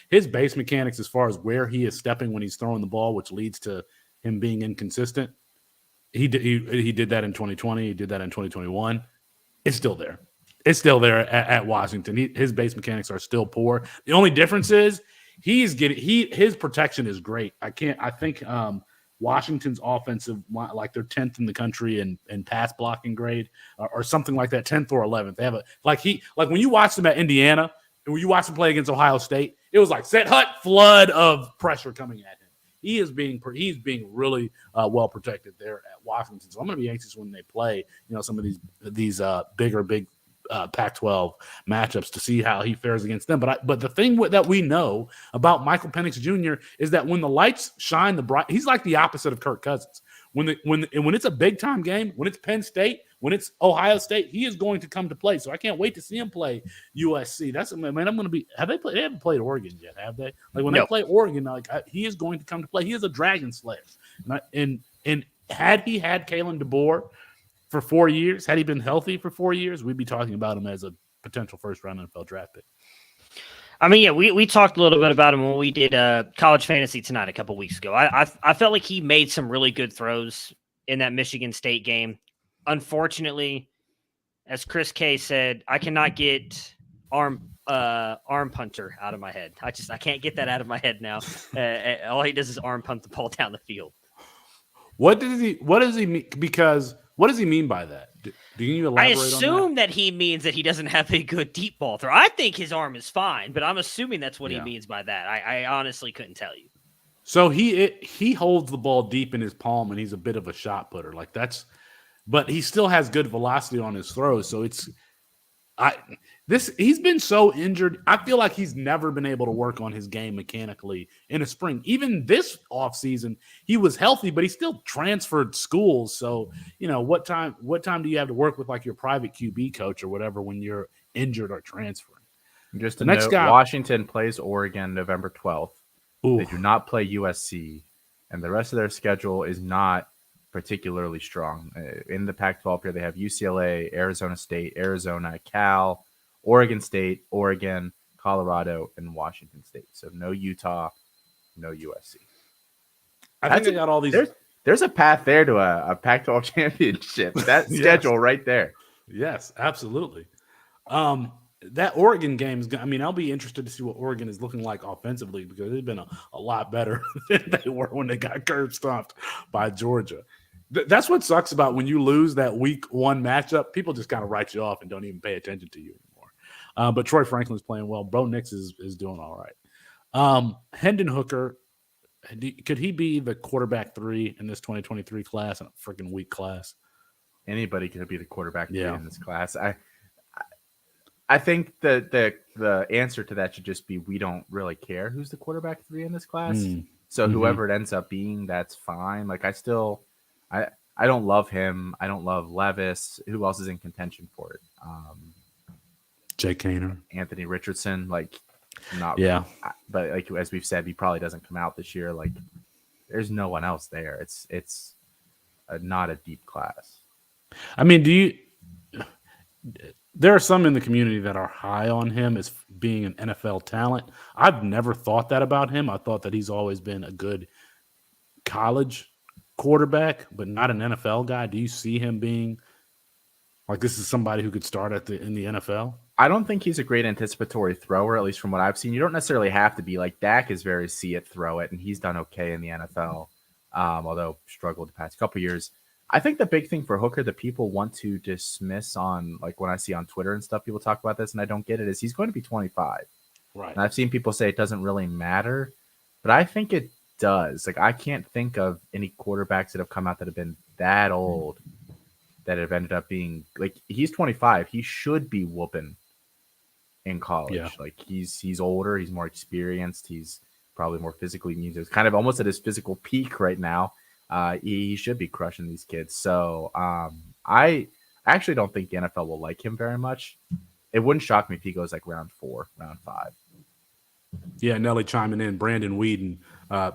His base mechanics as far as where he is stepping when he's throwing the ball, which leads to him being inconsistent. He did that in 2020. He did that in 2021. It's still there. It's still there at Washington. His base mechanics are still poor. The only difference is his protection is great. I think Washington's offensive line, they're 10th in the country in pass blocking grade or something like that, 10th or 11th. They have when you watch them at Indiana and when you watch them play against Ohio State, it was set hut flood of pressure coming at him. He's being really well protected there at Washington. So I'm going to be anxious when they play, some of these big Pac-12 matchups to see how he fares against them. But the thing that we know about Michael Penix Jr. is that when the lights shine he's like the opposite of Kirk Cousins. When it's a big time game, when it's Penn State, when it's Ohio State, he is going to come to play. So I can't wait to see him play USC. I'm going to be. They haven't played Oregon yet, have they? When they play Oregon, he is going to come to play. He is a dragon slayer, and had he had Kalen DeBoer for 4 years, had he been healthy for 4 years, we'd be talking about him as a potential first-round NFL draft pick. I mean, yeah, we talked a little bit about him when we did College Fantasy Tonight a couple weeks ago. I felt like he made some really good throws in that Michigan State game. Unfortunately, as Chris K said, I cannot get arm punter out of my head. I can't get that out of my head now. All he does is arm punt the ball down the field. What does he mean? Because what does he mean by that? Do you elaborate on that? I assume that he means that he doesn't have a good deep ball throw. I think his arm is fine, but I'm assuming that's what he means by that. I honestly couldn't tell you. So he holds the ball deep in his palm, and he's a bit of a shot putter. Like that's, but he still has good velocity on his throws. So he's been so injured. I feel like he's never been able to work on his game mechanically in a spring. Even this offseason, he was healthy, but he still transferred schools. So, what time do you have to work with like your private QB coach or whatever when you're injured or transferring? Just the next guy, Washington plays Oregon November 12th. Ooh. They do not play USC, and the rest of their schedule is not particularly strong. In the Pac-12 here, they have UCLA, Arizona State, Arizona, Cal, Oregon State, Oregon, Colorado, and Washington State. So no Utah, no USC. I think they got all these. There's a path there to a Pac-12 championship. That schedule right there. Yes, absolutely. That Oregon game is. I mean, I'll be interested to see what Oregon is looking like offensively because they've been a lot better than they were when they got curb stomped by Georgia. That's what sucks about when you lose that week one matchup. People just kind of write you off and don't even pay attention to you anymore. But Troy Franklin's playing well. Bo Nix is doing all right. Hendon Hooker, could he be the quarterback 3 in this 2023 class, in a freaking weak class? Anybody could be the quarterback 3 in this class. I think that the answer to that should just be we don't really care who's the quarterback 3 in this class. So whoever it ends up being, that's fine. Like I don't love him. I don't love Levis. Who else is in contention for it? Jake Kaner, Anthony Richardson. Like not but like as we've said, he probably doesn't come out this year. Like there's no one else there. It's not a deep class. I mean, there are some in the community that are high on him as being an NFL talent. I've never thought that about him. I thought that he's always been a good college quarterback, but not an NFL guy. Do you see him being like this is somebody who could start in the NFL? I don't think he's a great anticipatory thrower, at least from what I've seen. You don't necessarily have to be. Like Dak is very see it, throw it, and he's done okay in the NFL, although struggled the past couple years. I think the big thing for Hooker that people want to dismiss on, like when I see on Twitter and stuff, people talk about this and I don't get it, is he's going to be 25. Right. And I've seen people say it doesn't really matter, but I think it does. Like I can't think of any quarterbacks that have come out that have been that old that have ended up being like he's 25. He should be whooping in college. Yeah. Like he's older, he's more experienced, he's probably more physically immune. He's kind of almost at his physical peak right now. He should be crushing these kids. So I actually don't think the NFL will like him very much. It wouldn't shock me if he goes like round 4, round 5. Yeah, Nelly chiming in. Brandon Weeden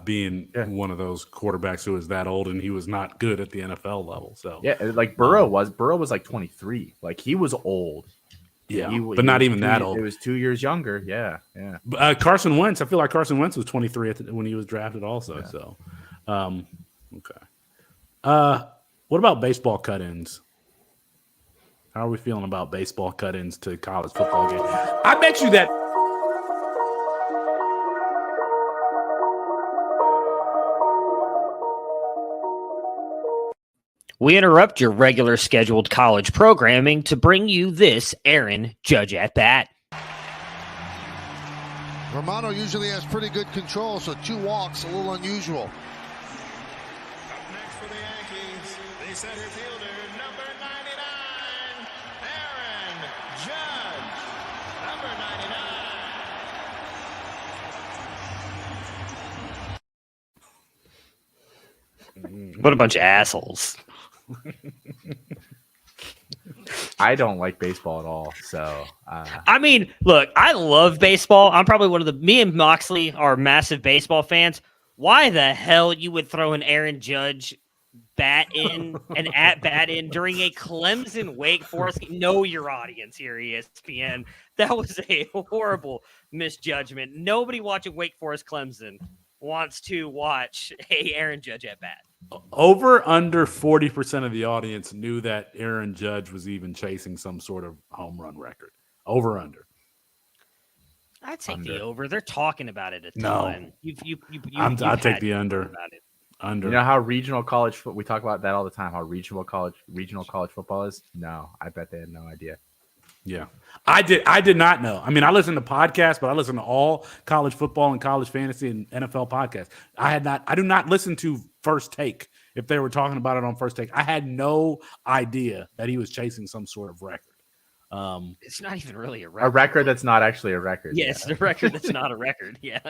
being one of those quarterbacks who is that old and he was not good at the NFL level. So yeah, like Burrow was like 23. Like he was old. Yeah, but not even that old. It was 2 years younger. Yeah. Carson Wentz. I feel like Carson Wentz was 23 when he was drafted also. Yeah. So, okay. What about baseball cut-ins? How are we feeling about baseball cut-ins to college football games? I bet you that. We interrupt your regular scheduled college programming to bring you this Aaron Judge at Bat. Romano usually has pretty good control, so 2 walks, a little unusual. Up next for the Yankees, the center fielder, number 99, Aaron Judge. Number 99. What a bunch of assholes. I don't like baseball at all. So, I mean, look, I love baseball. I'm probably me and Moxley are massive baseball fans. Why the hell you would throw an Aaron Judge bat in an at bat in during a Clemson Wake Forest game. Know your audience here, ESPN. That was a horrible misjudgment. Nobody watching Wake Forest Clemson wants to watch a Aaron Judge at bat. Over under 40% of the audience knew that Aaron Judge was even chasing some sort of home run record. Over under. I'd take Under. the over. They're talking about it a No. ton. I'll take the under. About it. Under. You know how regional college we talk about that all the time. How regional college football is. No, I bet they had no idea. Yeah, I did not know. I mean, I listen to podcasts, but I listen to all college football and college fantasy and NFL podcasts. I do not listen to First Take if they were talking about it on First Take. I had no idea that he was chasing some sort of record. It's not even really a record. A record that's not actually a record. Yeah, it's the record that's not a record. Yeah.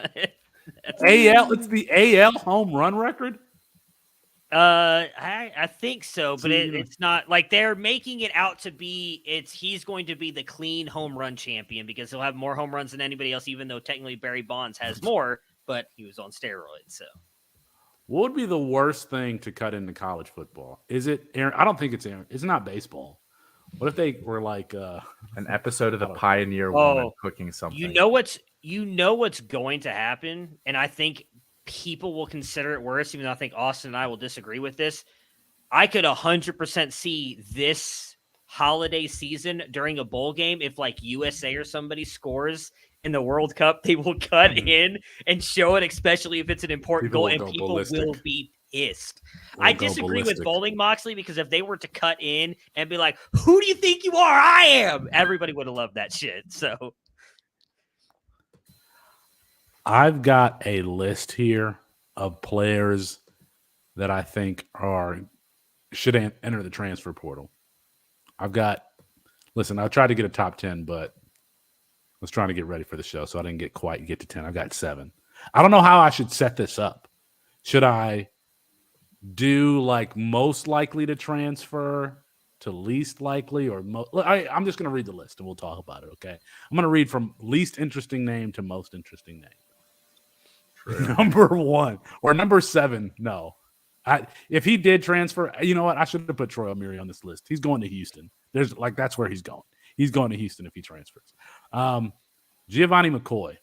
It's the AL home run record. I think so, but it's not like they're making it out to be. He's going to be the clean home run champion because he'll have more home runs than anybody else, even though technically Barry Bonds has more, but he was on steroids. So, what would be the worst thing to cut into college football? Is it Aaron? I don't think it's Aaron. It's not baseball. What if they were like an episode of the Pioneer Woman cooking something? You know what's going to happen, and I think people will consider it worse, even though I think Austin and I will disagree with this. I could 100% see this holiday season during a bowl game if like USA or somebody scores in the World Cup, they will cut in and show it, especially if it's an important goal, and people will be pissed. I disagree with Bowling Moxley because if they were to cut in and be like, "Who do you think you are? I am," everybody would have loved that shit. So I've got a list here of players that I think should enter the transfer portal. I tried to get a top 10, but I was trying to get ready for the show, so I didn't get to 10. I've got 7. I don't know how I should set this up. Should I do like most likely to transfer to least likely, or I'm just going to read the list and we'll talk about it. Okay. I'm going to read from least interesting name to most interesting name. Number 1 or number 7. No, if he did transfer, you know what? I should have put Troy O'Meara on this list. He's going to Houston. That's where he's going. He's going to Houston if he transfers. Giovanni McCoy,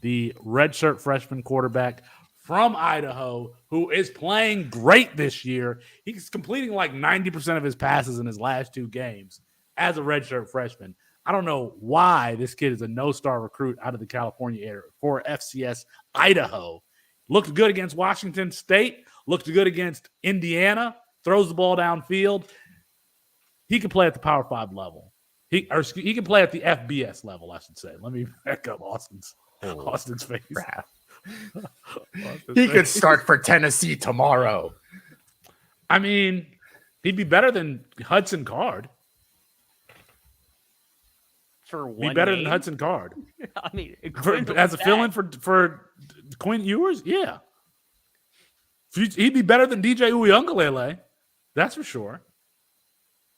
the redshirt freshman quarterback from Idaho, who is playing great this year. He's completing like 90% of his passes in his last 2 games as a redshirt freshman. I don't know why this kid is a no-star recruit out of the California area for FCS Idaho. Looked good against Washington State. Looked good against Indiana. Throws the ball downfield. He can play at the Power 5 level. He can play at the FBS level, I should say. Let me back up Austin's face. He could start for Tennessee tomorrow. I mean, he'd be better than Hudson Card. Be better than Hudson Card. I mean, as a fill-in for Quinn Ewers, yeah. He'd be better than DJ Uiagalelei. That's for sure.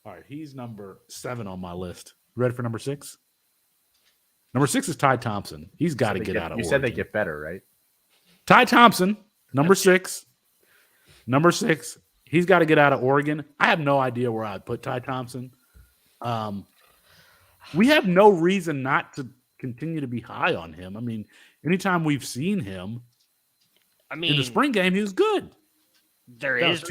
All right, he's number 7 on my list. Ready for number 6? Number 6 is Ty Thompson. He's got to get out of Oregon. You said they get better, right? Ty Thompson, number 6. Number 6. He's got to get out of Oregon. I have no idea where I'd put Ty Thompson. We have no reason not to continue to be high on him. I mean, anytime we've seen him, in the spring game, he was good. There is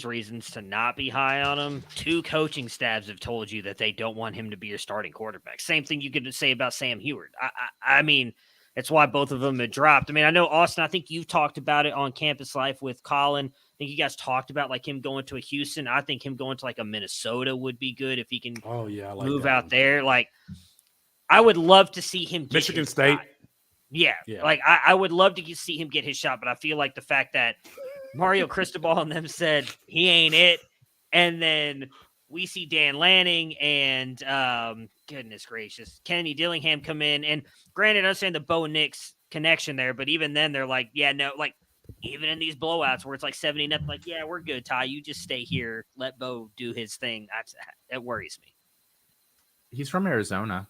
reasons to not be high on him. 2 coaching staffs have told you that they don't want him to be your starting quarterback. Same thing you could say about Sam Heward. I mean, that's why both of them had dropped. I mean, I know, Austin, I think you've talked about it on Campus Life with Colin. I think you guys talked about like him going to a Houston. I think him going to like a Minnesota would be good if he can move out there. Like, I would love to see him get Michigan State. Yeah. Like I would love to see him get his shot, but I feel like the fact that Mario Cristobal and them said he ain't it, and then we see Dan Lanning and goodness gracious, Kenny Dillingham come in. And granted, I understand the Bo Nix connection there, but even then they're like, yeah, no, like even in these blowouts where it's like 70-0, like, yeah, we're good, Ty. You just stay here, let Bo do his thing. That worries me. He's from Arizona.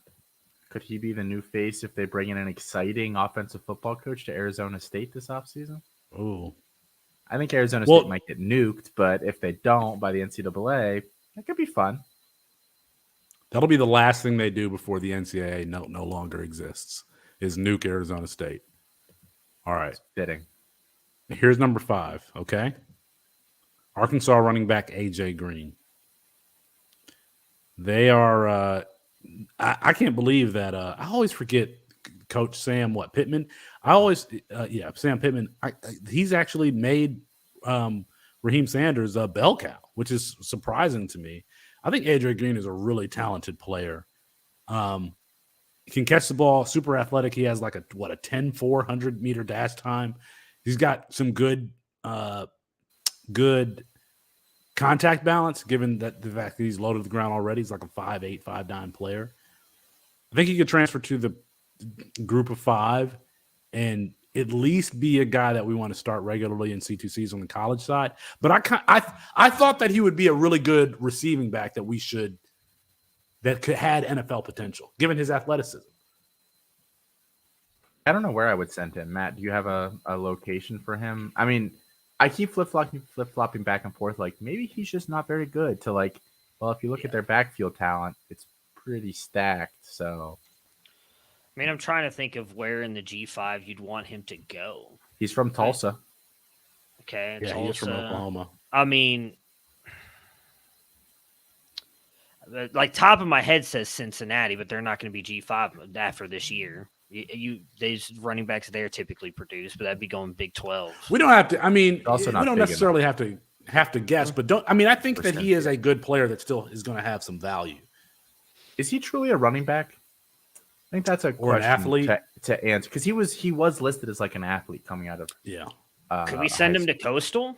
Could he be the new face if they bring in an exciting offensive football coach to Arizona State this offseason? Oh, I think Arizona State might get nuked, but if they don't by the NCAA, that could be fun. That'll be the last thing they do before the NCAA no longer exists, is nuke Arizona State. All right. It's fitting. Here's number 5, okay? Arkansas running back A.J. Green. They are I can't believe that I always forget Coach Sam Pittman. Sam Pittman. He's actually made Raheem Sanders a bell cow, which is surprising to me. I think A.J. Green is a really talented player. He can catch the ball, super athletic. He has like a 10-400 meter dash time. He's got some good contact balance, given that the fact that he's low to the ground already. He's like a 5'8", 5'9" player. I think he could transfer to the group of 5 and at least be a guy that we want to start regularly in C2Cs on the college side. But I thought that he would be a really good receiving back that had NFL potential, given his athleticism. I don't know where I would send him. Matt, do you have a location for him? I mean, I keep flip-flopping back and forth. Like, maybe he's just not very good to like, well, if you look at their backfield talent, it's pretty stacked. So, I mean, I'm trying to think of where in the G5 you'd want him to go. He's from Tulsa. Okay. Yeah, Tulsa. he's from Oklahoma. I mean, like top of my head says Cincinnati, but they're not going to be G5 after this year. These running backs there typically produce, but that'd be going Big 12. We don't have to. I mean, Also we not don't big necessarily have to guess, but don't. I mean, I think that he is a good player that still is going to have some value. Is he truly a running back? I think that's a question an athlete to answer, because he was listed as like an athlete coming out of. Yeah. Could we send him to Coastal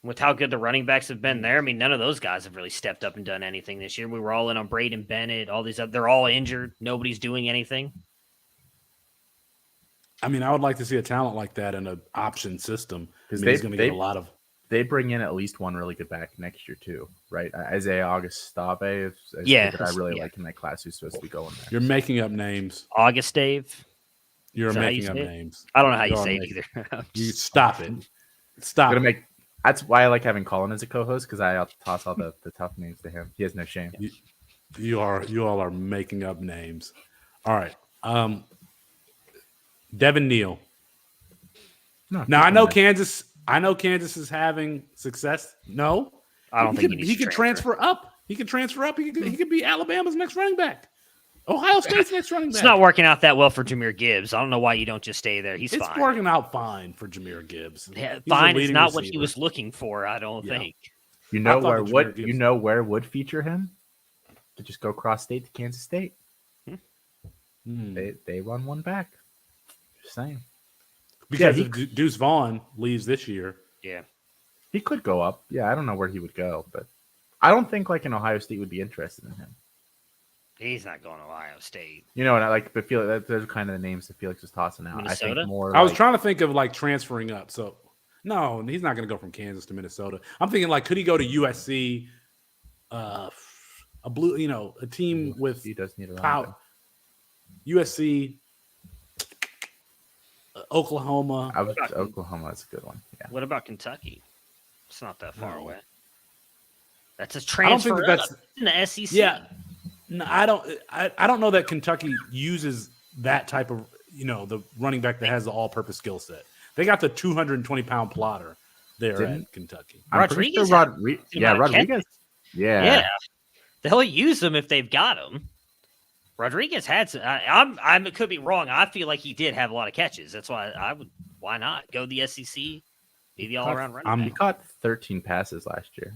with how good the running backs have been there? I mean, none of those guys have really stepped up and done anything this year. We were all in on Braden Bennett. All these, they're all injured. Nobody's doing anything. I mean, I would like to see a talent like that in an option system, because he's going to get a lot of. They bring in at least one really good back next year too, right? Isaiah Augustave, that I really like in that class, who's supposed to be going there. You're making up names. Augustave. You're making up names. I don't know how you say it either. You stop it. Stop. That's why I like having Colin as a co-host, because I'll toss all the tough names to him. He has no shame. You all are making up names. All right. Devin Neal. Now I know Kansas is having success. No, I don't think he could transfer up. He could transfer up. He could be Alabama's next running back. Ohio State's next running back. It's not working out that well for Jameer Gibbs. I don't know why you don't just stay there. It's fine. It's working out fine for Jameer Gibbs. Yeah, fine is not what he was looking for, I don't think. You know where would feature him? To just go cross state to Kansas State. They run one back. Just saying. Because if Deuce Vaughn leaves this year. Yeah. He could go up. Yeah, I don't know where he would go, but I don't think like an Ohio State would be interested in him. He's not going to Ohio State. You know, and I like, but Felix, those are kind of the names that Felix was tossing out. Minnesota? I think more. I was trying to think of like transferring up. So no, he's not going to go from Kansas to Minnesota. I'm thinking like, could he go to USC? A team with he does need a power. USC, Oklahoma. Oklahoma is a good one. Yeah. What about Kentucky? It's not that far away. That's a I don't think transfer that's in the SEC. Yeah. No, I don't know that Kentucky uses that type of, the running back that has the all-purpose skill set. They got the 220-pound plotter there at Kentucky. Rodriguez. Rodriguez. Yeah. They'll use them if they've got them. Rodriguez had some. I could be wrong. I feel like he did have a lot of catches. That's why I would. Why not go the SEC? Be the all-around running back. He caught 13 passes last year.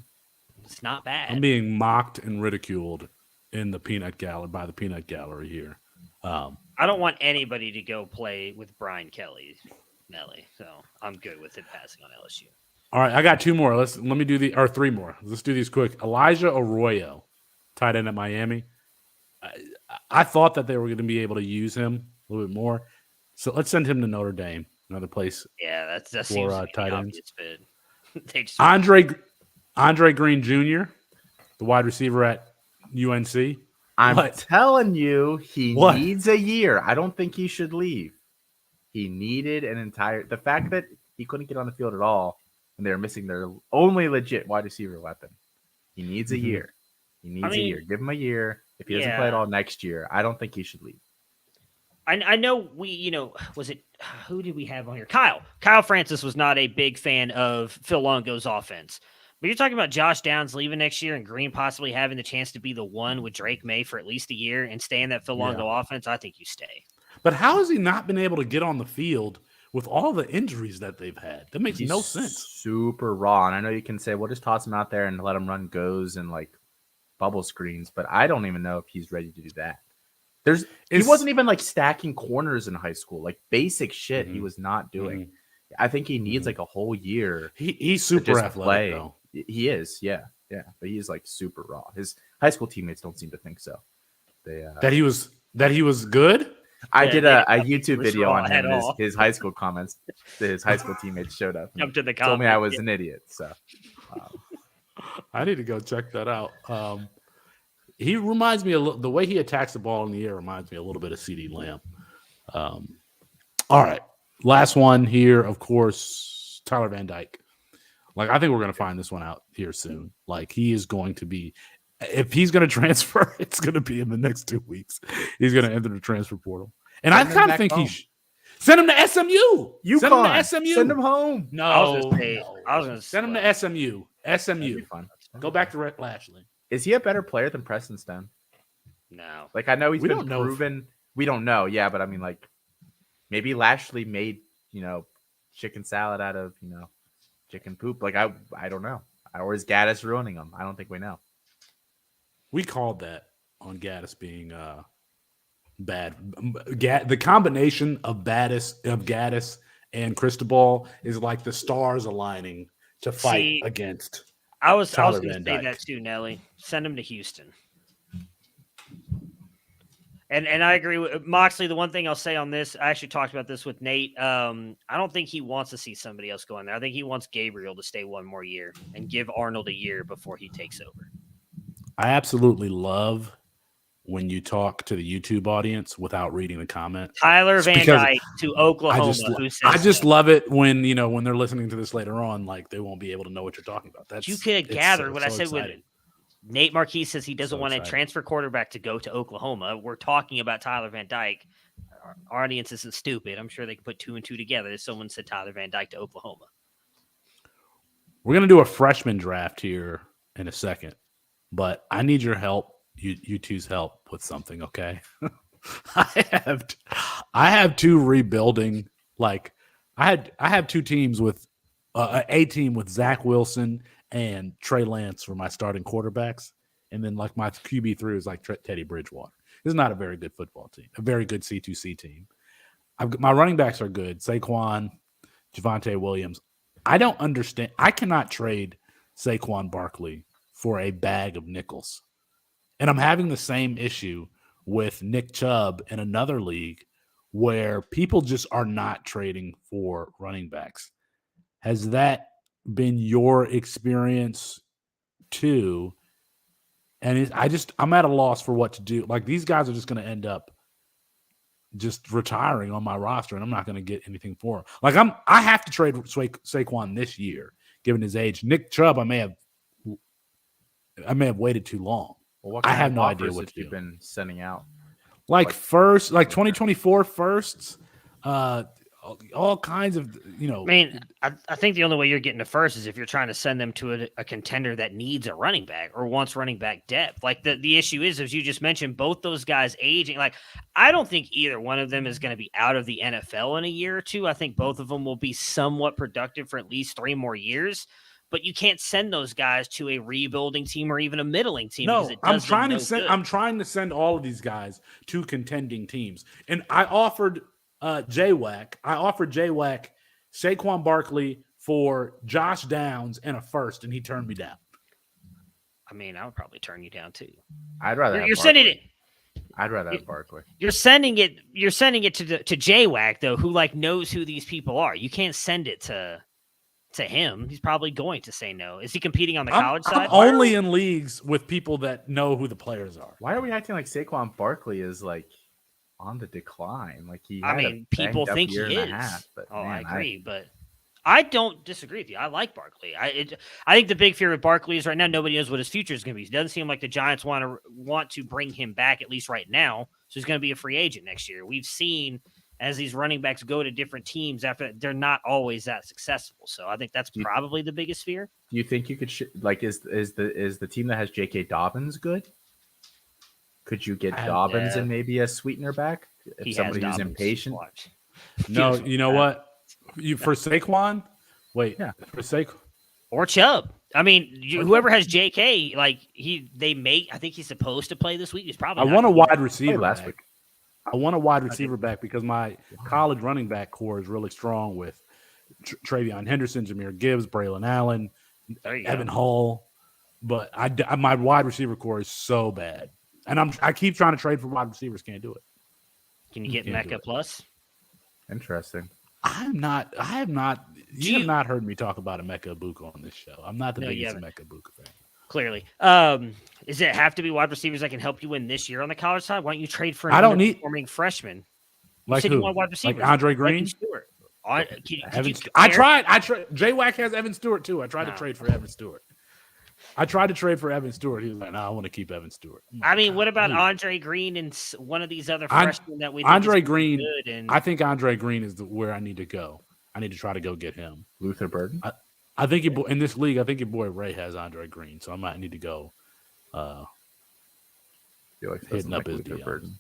It's not bad. I'm being mocked and ridiculed in the peanut gallery by the peanut gallery here. I don't want anybody to go play with Brian Kelly, so I'm good with it passing on LSU. All right, I got two more. Let me do three more. Let's do these quick. Elijah Arroyo, tight end at Miami. I thought that they were going to be able to use him a little bit more, so let's send him to Notre Dame, another place. Yeah, that seems to be tight the ends. obvious fit. Andre Green Jr., the wide receiver at UNC. I'm telling you, he needs a year. I don't think he should leave. He needed the fact that he couldn't get on the field at all when they're missing their only legit wide receiver weapon. He needs a year. He needs a year. Give him a year. If he doesn't play at all next year, I don't think he should leave. I know was it who did we have on here? Kyle Francis was not a big fan of Phil Longo's offense. But you're talking about Josh Downs leaving next year and Green possibly having the chance to be the one with Drake May for at least a year and stay in that Phil Longo offense. I think you stay. But how has he not been able to get on the field with all the injuries that they've had? That makes no sense. Super raw. And I know you can say, well, just toss him out there and let him run goes and like bubble screens. But I don't even know if he's ready to do that. He wasn't even like stacking corners in high school, like basic shit he was not doing. I think he needs like a whole year. He's super athletic though. He is, yeah. But he's like super raw. His high school teammates don't seem to think so. They that he was good. I did a YouTube video on him. His high school comments. His high school teammates showed up. Up to the comments, told me I was an idiot. So I need to go check that out. He reminds me the way he attacks the ball in the air reminds me a little bit of CeeDee Lamb. All right, last one here, of course, Tyler Van Dyke. Like I think we're going to find this one out here soon. Like he is going to be, if he's going to transfer, it's going to be in the next 2 weeks. He's going to enter the transfer portal, and I kind of think he should send him to SMU. Send him to SMU. Send him home. No, I was going to send him to SMU. SMU. Go back to Rhett Lashley. Is he a better player than Preston Stone? No. Like I know he's been proven. We don't know. Yeah, but I mean, like maybe Lashley made chicken salad out of chicken poop. Like I don't know. Or is Gaddis ruining him? I don't think we know. We called that on Gaddis being bad. The combination of Gaddis and Cristobal is like the stars aligning to fight against. I was going to say that too, Nelly. Send him to Houston. And I agree with Moxley. The one thing I'll say on this, I actually talked about this with Nate. I don't think he wants to see somebody else go in there. I think he wants Gabriel to stay one more year and give Arnold a year before he takes over. I absolutely love when you talk to the YouTube audience without reading the comment. Tyler Van Dyke to Oklahoma. I just love it when when they're listening to this later on, like they won't be able to know what you're talking about. You could have gathered what I said with Nate Marquis says he doesn't want a transfer quarterback to go to Oklahoma. We're talking about Tyler Van Dyke. Our audience isn't stupid. I'm sure they can put 2 and 2 together if someone said Tyler Van Dyke to Oklahoma. We're going to do a freshman draft here in a second, but I need your help. You two's help with something, okay? I have 2 rebuilding. Like I have 2 teams with a team with Zach Wilson and Trey Lance for my starting quarterbacks, and then like my QB3 is like Teddy Bridgewater. This is not a very good football team, a very good C2C team. My running backs are good. Saquon, Javonte Williams. I don't understand. I cannot trade Saquon Barkley for a bag of nickels. And I'm having the same issue with Nick Chubb in another league where people just are not trading for running backs. Has that been your experience too? And I'm at a loss for what to do. Like these guys are just going to end up just retiring on my roster, and I'm not going to get anything for him. Like I have to trade Saquon this year, given his age. Nick Chubb, I may have waited too long. Well, I have no idea what you've been sending out. Like 2024 firsts, all kinds of, I mean, I think the only way you're getting to first is if you're trying to send them to a contender that needs a running back or wants running back depth. Like the issue is, as you just mentioned, both those guys aging. Like I don't think either one of them is going to be out of the NFL in a year or two. I think both of them will be somewhat productive for at least 3 more years. But you can't send those guys to a rebuilding team or even a middling team. No, I'm trying to send all of these guys to contending teams. And I offered JWAC. Saquon Barkley for Josh Downs and a first, and he turned me down. I mean, I would probably turn you down too. I'd rather. You're sending it. I'd rather have Barkley. You're sending it to JWAC though, who like knows who these people are. You can't send it to him. He's probably going to say no. Is he competing on the college side? I'm only in leagues with people that know who the players are. Why are we acting like Saquon Barkley is like on the decline? Like people think he is. But I agree, but I don't disagree with you. I like Barkley. I think the big fear with Barkley is right now nobody knows what his future is going to be. It doesn't seem like the Giants want to bring him back, at least right now. So he's going to be a free agent next year. We've seen as these running backs go to different teams after they're not always that successful. So I think that's probably the biggest fear. Do you think you could is the team that has J.K. Dobbins good? Could you get Dobbins and maybe a sweetener back if somebody who's impatient? No, you know what? For Saquon? Wait, yeah. For Saquon or Chubb. I mean, whoever has JK, like I think he's supposed to play this week. He's probably. I want a wide receiver last week. I want a wide receiver back because my college running back core is really strong with Travion Henderson, Jahmyr Gibbs, Braylon Allen, Evan Hull. But my wide receiver core is so bad, and I keep trying to trade for wide receivers. Can't do it. Can you get Mecca Plus? Interesting. I have not. You have not heard me talk about Emeka Egbuka on this show. I'm not the biggest Emeka Egbuka fan. Clearly. Does it have to be wide receivers that can help you win this year on the college side? Why don't you trade for an underperforming freshman? Like you who? You want wide receivers. Like Andre Green? I tried. J-Wack has Evan Stewart too. I tried to trade for Evan Stewart. He was like, no, I want to keep Evan Stewart. I mean, what about Andre Green and one of these other freshmen that we think Andre Green, good and... I think Andre Green is where I need to go. I need to try to go get him. Luther Burden? I think in this league, I think your boy Ray has Andre Green, so I might need to go hitting up his Luther Burden.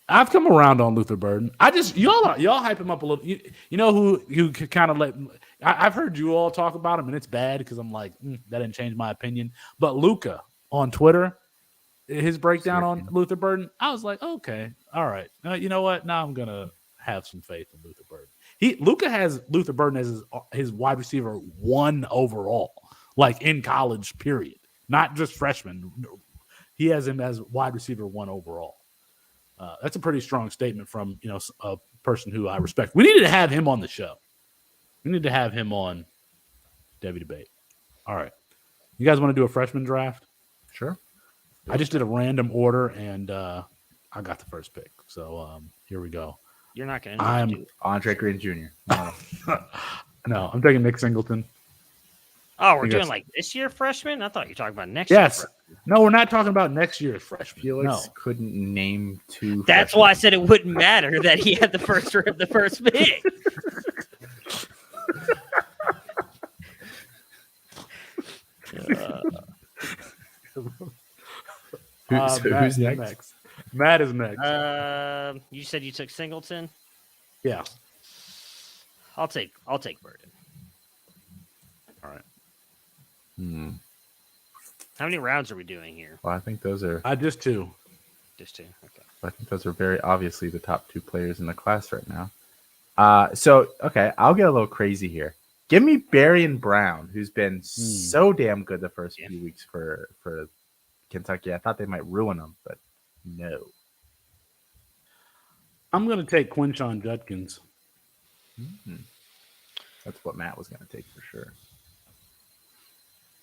I've come around on Luther Burden. Y'all hype him up a little. You know who kind of let. I've heard you all talk about him, and it's bad because I'm like that didn't change my opinion. But Luca on Twitter, his breakdown on Luther Burden, I was like, okay, all right. You know what? Now I'm gonna have some faith in Luther Burden. Luca has Luther Burden as his wide receiver 1 overall, like in college. Period. Not just freshman. He has him as wide receiver 1 overall. That's a pretty strong statement from a person who I respect. We needed to have him on the show. We need to have him on Devy Debate. All right. You guys want to do a freshman draft? Sure. I just did a random order, and I got the first pick. So here we go. You're not going to I'm Andre Green Jr. No, I'm taking Nick Singleton. Oh, we're doing like this year freshman? I thought you were talking about next year. Yes. No, we're not talking about next year's freshman. Felix couldn't name 2. That's freshmen. why I said it wouldn't matter that he had the first pick. Who's next? Matt is next. You said you took Singleton? Yeah. I'll take Burden. All right. How many rounds are we doing here? Well, I think those are just 2. Just 2. Okay. I think those are very obviously the top 2 players in the class right now. Okay, I'll get a little crazy here. Give me Barry Brown, who's been so damn good the first few weeks for Kentucky. I thought they might ruin him, but no. I'm going to take Quinshon Judkins. That's what Matt was going to take for sure.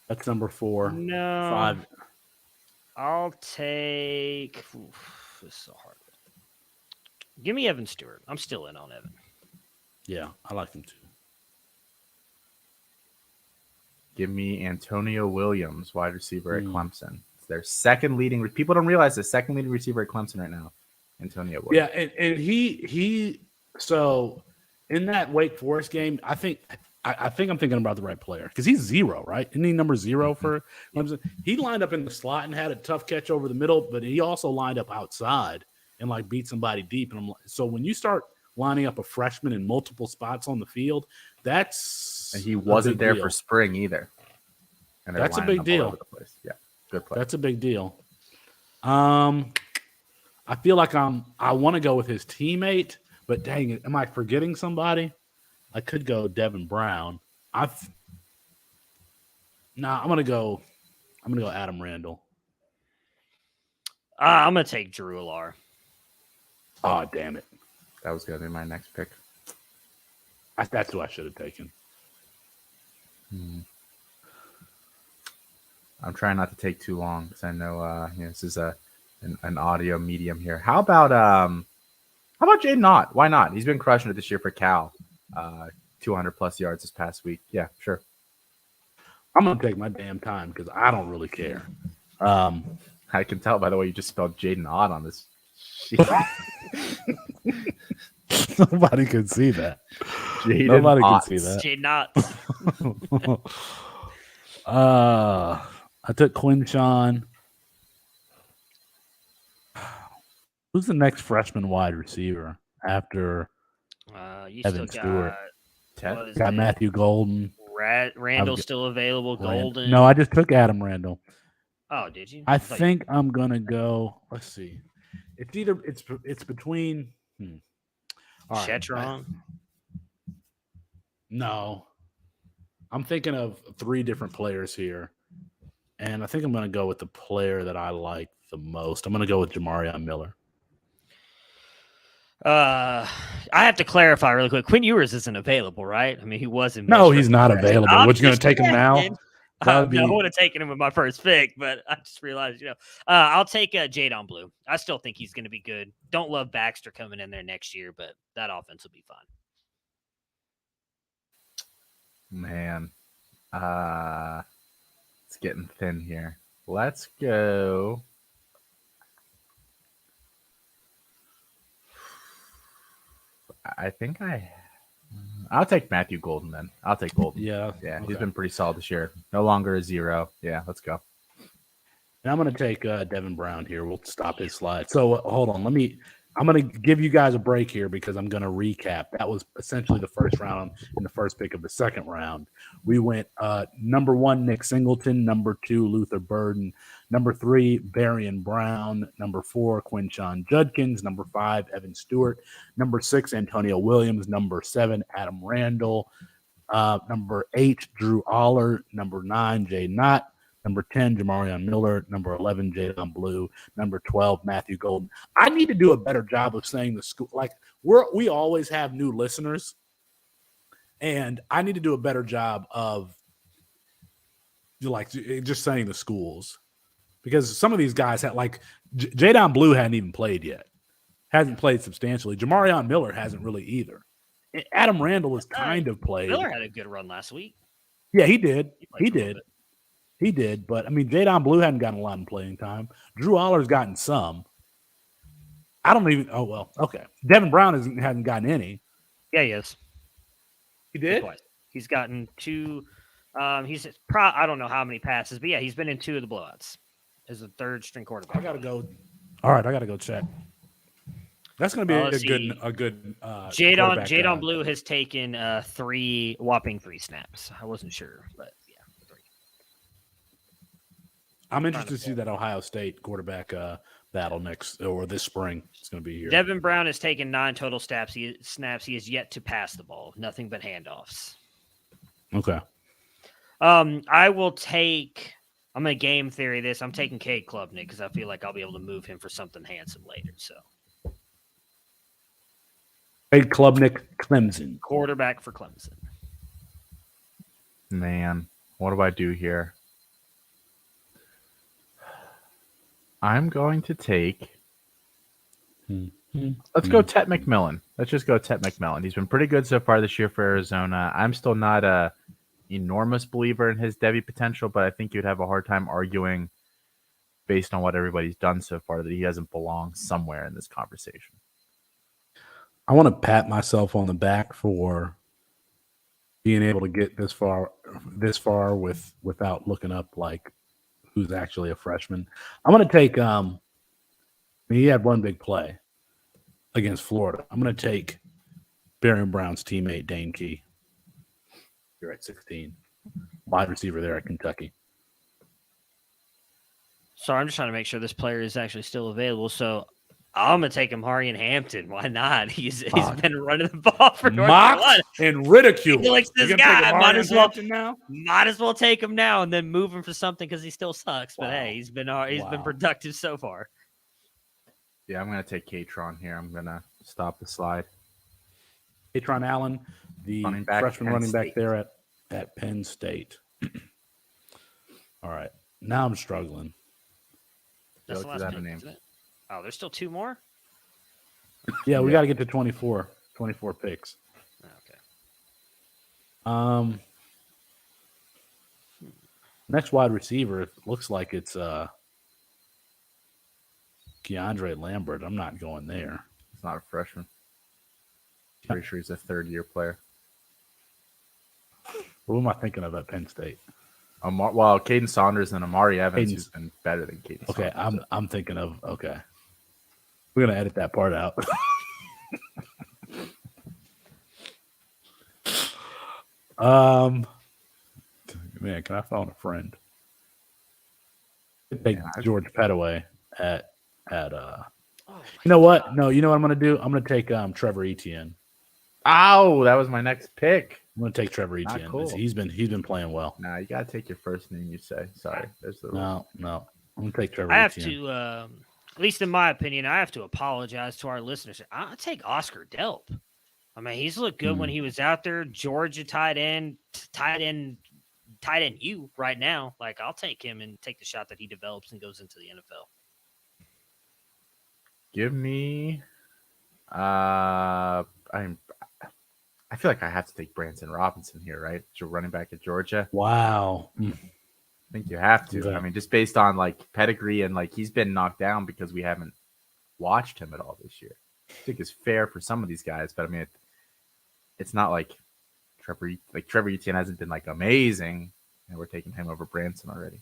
That's number 4. No. 5. I'll take. This is so hard. Give me Evan Stewart. I'm still in on Evan. Yeah, I like him too. Give me Antonio Williams, wide receiver at Clemson. It's their second leading. People don't realize the second leading receiver at Clemson right now, Antonio Williams. Yeah, and he. So in that Wake Forest game, I think I'm thinking about the right player because he's 0, right? Isn't he number 0 for Clemson? He lined up in the slot and had a tough catch over the middle, but he also lined up outside and beat somebody deep. And so when you start lining up a freshman in multiple spots on the field, that's and he wasn't there for spring either. And that's a big deal. Yeah, good play. That's a big deal. I feel like I want to go with his teammate, but dang it, am I forgetting somebody? I could go Devin Brown. I'm gonna go Adam Randall. I'm gonna take Drew Alar. Oh, damn it. That was gonna be my next pick. That's who I should have taken. I'm trying not to take too long because I know this is an audio medium here. How about Jaden Ott? Why not? He's been crushing it this year for Cal. 200 plus yards this past week. Yeah, sure. I'm gonna take my damn time because I don't really care. I can tell by the way you just spelled Jaden odd on this sheet. Nobody can see that. Jaden Nobody can Otts. see that. Jay Knott. I took Quinshawn. Who's the next freshman wide receiver after You Evan still Stewart? what is Got it? Matthew Golden. Randall's still available. Golden. No, I just took Adam Randall. Oh, did you? I think I'm gonna go. Let's see. It's between. All right. Shetron. No, I'm thinking of 3 different players here, and I think I'm gonna go with the player that I like the most. I'm gonna go with Jamarion Miller. I have to clarify really quick. Quinn Ewers isn't available, right? I mean, he wasn't. No, he's not available. What, you going to take him now? No, I would have taken him with my first pick, but I just realized, I'll take Jadon Blue. I still think he's going to be good. Don't love Baxter coming in there next year, but that offense will be fine. Man, it's getting thin here. Let's go. I think I'll take Matthew Golden then. I'll take Golden. Yeah. Okay. Okay. He's been pretty solid this year. No longer a 0. Yeah, let's go. And I'm going to take Devin Brown here. We'll stop his slide. So hold on. I'm going to give you guys a break here because I'm going to recap. That was essentially the first round and the first pick of the second round. We went number 1, Nick Singleton. Number 2, Luther Burden. Number 3, Barian Brown. Number 4, Quinshawn Judkins. Number 5, Evan Stewart. Number 6, Antonio Williams. Number 7, Adam Randall. Number 8, Drew Aller. Number 9, Jay Knott. Number 10, Jamarion Miller. Number 11, Jadon Blue. Number 12, Matthew Golden. I need to do a better job of saying the school. Like we always have new listeners, and I need to do a better job of just saying the schools, because some of these guys had Jadon Blue hadn't even played yet, hasn't played substantially. Jamarion Miller hasn't really either. Adam Randall has kind of played. Miller had a good run last week. Yeah, he did. He did, but I mean, Jadon Blue hadn't gotten a lot of playing time. Drew Aller's gotten some. I don't even. Oh well, okay. Devin Brown hasn't gotten any. Yeah, he is. He did. He's gotten 2. I don't know how many passes, but yeah, he's been in 2 of the blowouts as a third string quarterback. I gotta go. All right, I gotta go check. That's gonna be a good. Jadon Blue has taken whopping 3 snaps. I wasn't sure, but. I'm interested to see that Ohio State quarterback battle this spring. It's going to be here. Devin Brown has taken 9 total snaps. He has yet to pass the ball. Nothing but handoffs. Okay. I will take. I'm going to game theory this. I'm taking Cade Klubnik because I feel like I'll be able to move him for something handsome later. So. Cade Klubnik, Clemson. Quarterback for Clemson. Man, what do I do here? I'm going to take. Let's go Tet McMillan. Let's just go Tet McMillan. He's been pretty good so far this year for Arizona. I'm still not a enormous believer in his Devy potential, but I think you'd have a hard time arguing based on what everybody's done so far that he doesn't belong somewhere in this conversation. I want to pat myself on the back for being able to get this far without looking up who's actually a freshman. I'm going to take he had one big play against Florida. I'm going to take Barian Brown's teammate, Dane Key. You're at 16. Wide receiver there at Kentucky. Sorry, I'm just trying to make sure this player is actually still available. So I'm going to take Amarian Hampton. Why not? He's been running the ball for North Carolina. And ridicule. Felix, this guy. Might as well take him now and then move him for something because he still sucks. But hey, he's been productive so far. Yeah, I'm going to take Katron here. I'm going to stop the slide. Katron Allen, the freshman running back there at Penn State. All right. Now I'm struggling. That's the last pick, isn't it? Oh, there's still 2 more? Yeah, we got to get to 24 picks. Okay. Next wide receiver looks like it's Keandre Lambert. I'm not going there. It's not a freshman. Pretty sure he's a third-year player. Who am I thinking of at Penn State? Well, Caden Saunders and Amari Evans has been better than Caden Okay, Saunders. I'm thinking of okay. We're gonna edit that part out. Man, can I phone a friend? Take George Pettaway at you know what? No, you know what I'm gonna do? I'm gonna take Trevor Etienne. Oh, that was my next pick. I'm gonna take Trevor Etienne. Cool. He's been playing well. Nah, you gotta take your first name. You say sorry. There's the No. I'm gonna take Trevor. I have Etienne. to, at least in my opinion, I have to apologize to our listeners. I'll take Oscar Delp. I mean, he's looked good when he was out there. Georgia tight end you right now. Like, I'll take him and take the shot that he develops and goes into the NFL. Give me. I feel like I have to take Branson Robinson here, right? You're running back at Georgia. Wow. I think you have to. Okay. I mean, just based on like pedigree and like he's been knocked down because we haven't watched him at all this year. I think it's fair for some of these guys, but I mean, it's not like Trevor Etienne hasn't been like amazing, and we're taking him over Branson already.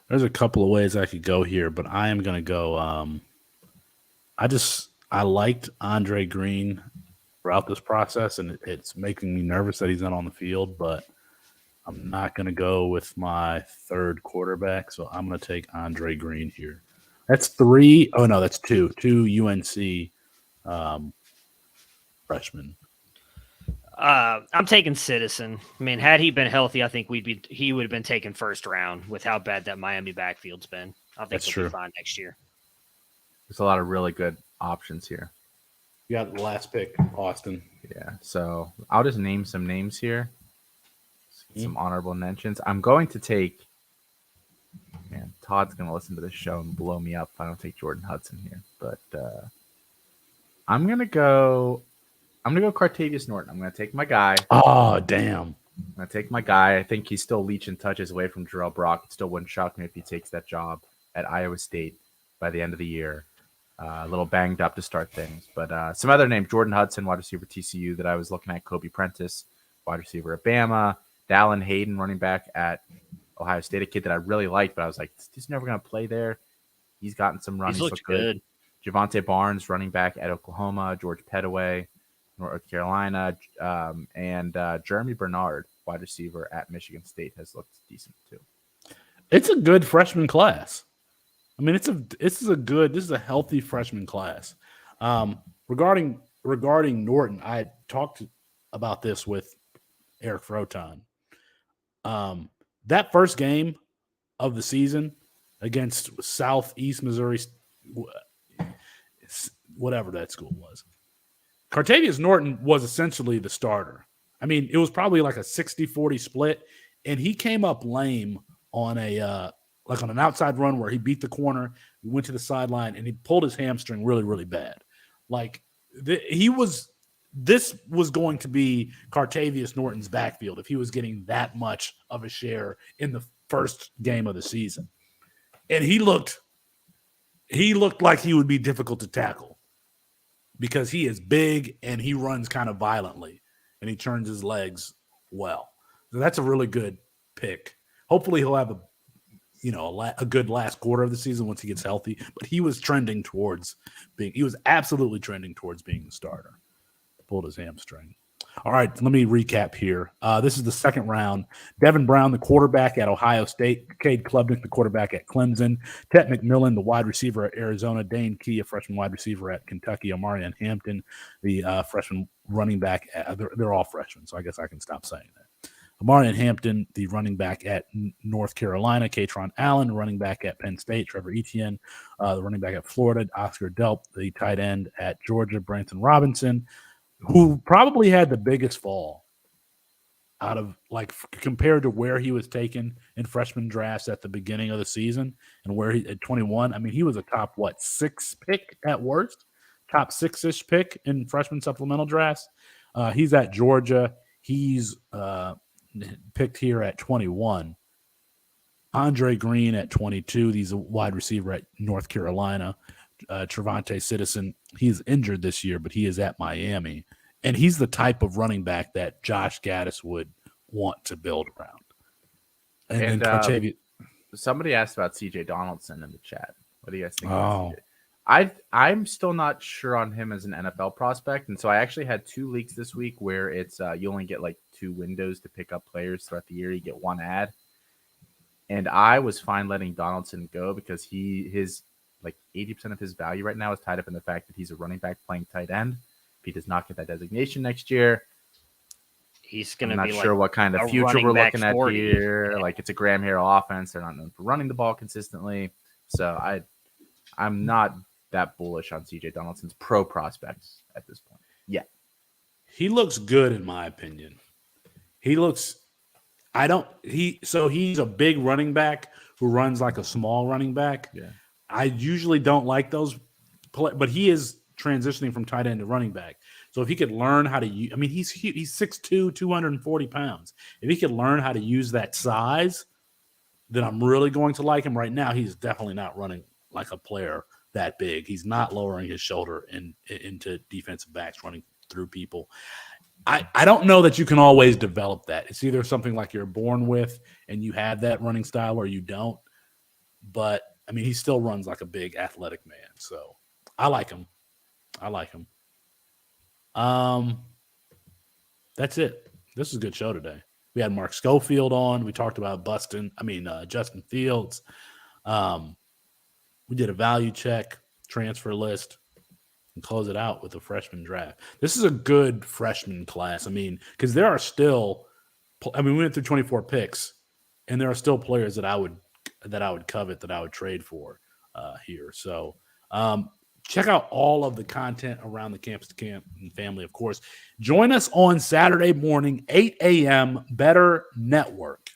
There's a couple of ways I could go here, but I am gonna go. I liked Andre Green throughout this process, and it's making me nervous that he's not on the field, but I'm not going to go with my third quarterback, so I'm going to take Andre Green here. That's 3. Oh, no, that's 2. 2 UNC freshmen. I'm taking Citizen. I mean, had he been healthy, I think he would have been taken first round with how bad that Miami backfield's been. I think That's he'll true. be fine next year. There's a lot of really good options here. You got the last pick, Austin. Yeah, so I'll just name some names here. Some honorable mentions. I'm going to take. Man, Todd's going to listen to this show and blow me up if I don't take Jordan Hudson here. But I'm gonna go Cartavius Norton. I'm gonna take my guy. Oh, damn. I'm gonna take my guy. I think he's still leeching touches away from Jarrell Brock. It still wouldn't shock me if he takes that job at Iowa State by the end of the year. A little banged up to start things, but some other names: Jordan Hudson, wide receiver TCU that I was looking at. Kobe Prentice, wide receiver at Bama. Dallin Hayden, running back at Ohio State, a kid that I really liked, but I was like, he's never going to play there. He's gotten some runs. He's looked good. Javonte Barnes, running back at Oklahoma. George Pettaway, North Carolina. And Jeremy Bernard, wide receiver at Michigan State, has looked decent too. It's a good freshman class. I mean, this is a healthy freshman class. Regarding Norton, I talked about this with Eric Froton. That first game of the season against Southeast Missouri, whatever that school was, Cartavius Norton was essentially the starter. I mean, it was probably like a 60-40 split, and he came up lame on on an outside run where he beat the corner, he went to the sideline, and he pulled his hamstring really, really bad. Like this was going to be Cartavius Norton's backfield if he was getting that much of a share in the first game of the season. And he looked like he would be difficult to tackle because he is big and he runs kind of violently and he turns his legs well. So that's a really good pick. Hopefully he'll have a good last quarter of the season once he gets healthy, but he was absolutely trending towards being the starter. Pulled his hamstring. All right, let me recap here. This is the second round. Devin Brown, the quarterback at Ohio State. Cade Klubnik, the quarterback at Clemson. Tet McMillan, the wide receiver at Arizona. Dane Key, a freshman wide receiver at Kentucky. Omarion Hampton, the freshman running back. They're all freshmen, so I guess I can stop saying that. Omarion Hampton, the running back at North Carolina. Katron Allen, running back at Penn State. Trevor Etienne, the running back at Florida. Oscar Delp, the tight end at Georgia. Branson Robinson, who probably had the biggest fall out of compared to where he was taken in freshman drafts at the beginning of the season and where he at 21. I mean, he was a top 6 pick at worst, top 6-ish pick in freshman supplemental drafts. He's at Georgia. He's picked here at 21. Andre Green at 22. He's a wide receiver at North Carolina. Trevante Citizen, he's injured this year, but he is at Miami. And he's the type of running back that Josh Gaddis would want to build around. And then somebody asked about CJ Donaldson in the chat. What do you guys think Oh. about CJ? I'm still not sure on him as an NFL prospect. And so I actually had 2 leaks this week where it's you only get like 2 windows to pick up players throughout the year. You get 1 ad. And I was fine letting Donaldson go because his like 80% of his value right now is tied up in the fact that he's a running back playing tight end. If he does not get that designation next year, he's going to I'm be not sure what kind of future we're looking at 40. here. Yeah. Like it's a Graham Harrell offense. They're not known for running the ball consistently. So I'm not that bullish on CJ Donaldson's pro prospects at this point. Yeah. He looks good in my opinion. He's a big running back who runs like a small running back. Yeah. I usually don't like those but he is transitioning from tight end to running back. So if he could learn how to use, I mean, he's 6'2", 240 pounds. If he could learn how to use that size, then I'm really going to like him. Right now, he's definitely not running like a player that big. He's not lowering his shoulder into defensive backs running through people. I don't know that you can always develop that. It's either something like you're born with and you have that running style or you don't. But, I mean, he still runs like a big athletic man. So I like him. That's it. This is a good show today. We had Mark Schofield on. We talked about Justin Fields. We did a value check, transfer list, and close it out with a freshman draft. This is a good freshman class. I mean, because there are still, we went through 24 picks, and there are still players that I would covet, that I would trade for here. So check out all of the content around the Campus to Camp family, of course. Join us on Saturday morning, 8 a.m., Better Network.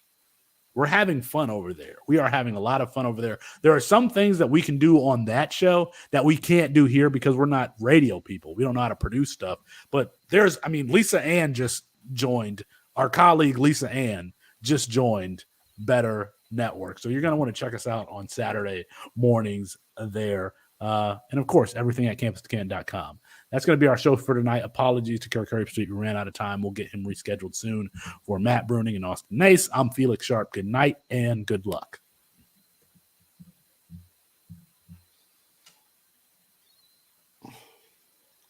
We're having fun over there. We are having a lot of fun over there. There are some things that we can do on that show that we can't do here because we're not radio people. We don't know how to produce stuff. But Lisa Ann just joined. Our colleague Lisa Ann just joined Better Network. So you're going to want to check us out on Saturday mornings there. And of course, everything at campus2can.com. That's going to be our show for tonight. Apologies to Kirk Herbstreit. We ran out of time. We'll get him rescheduled soon. For Matt Bruning and Austin Nace, I'm Felix Sharp. Good night and good luck.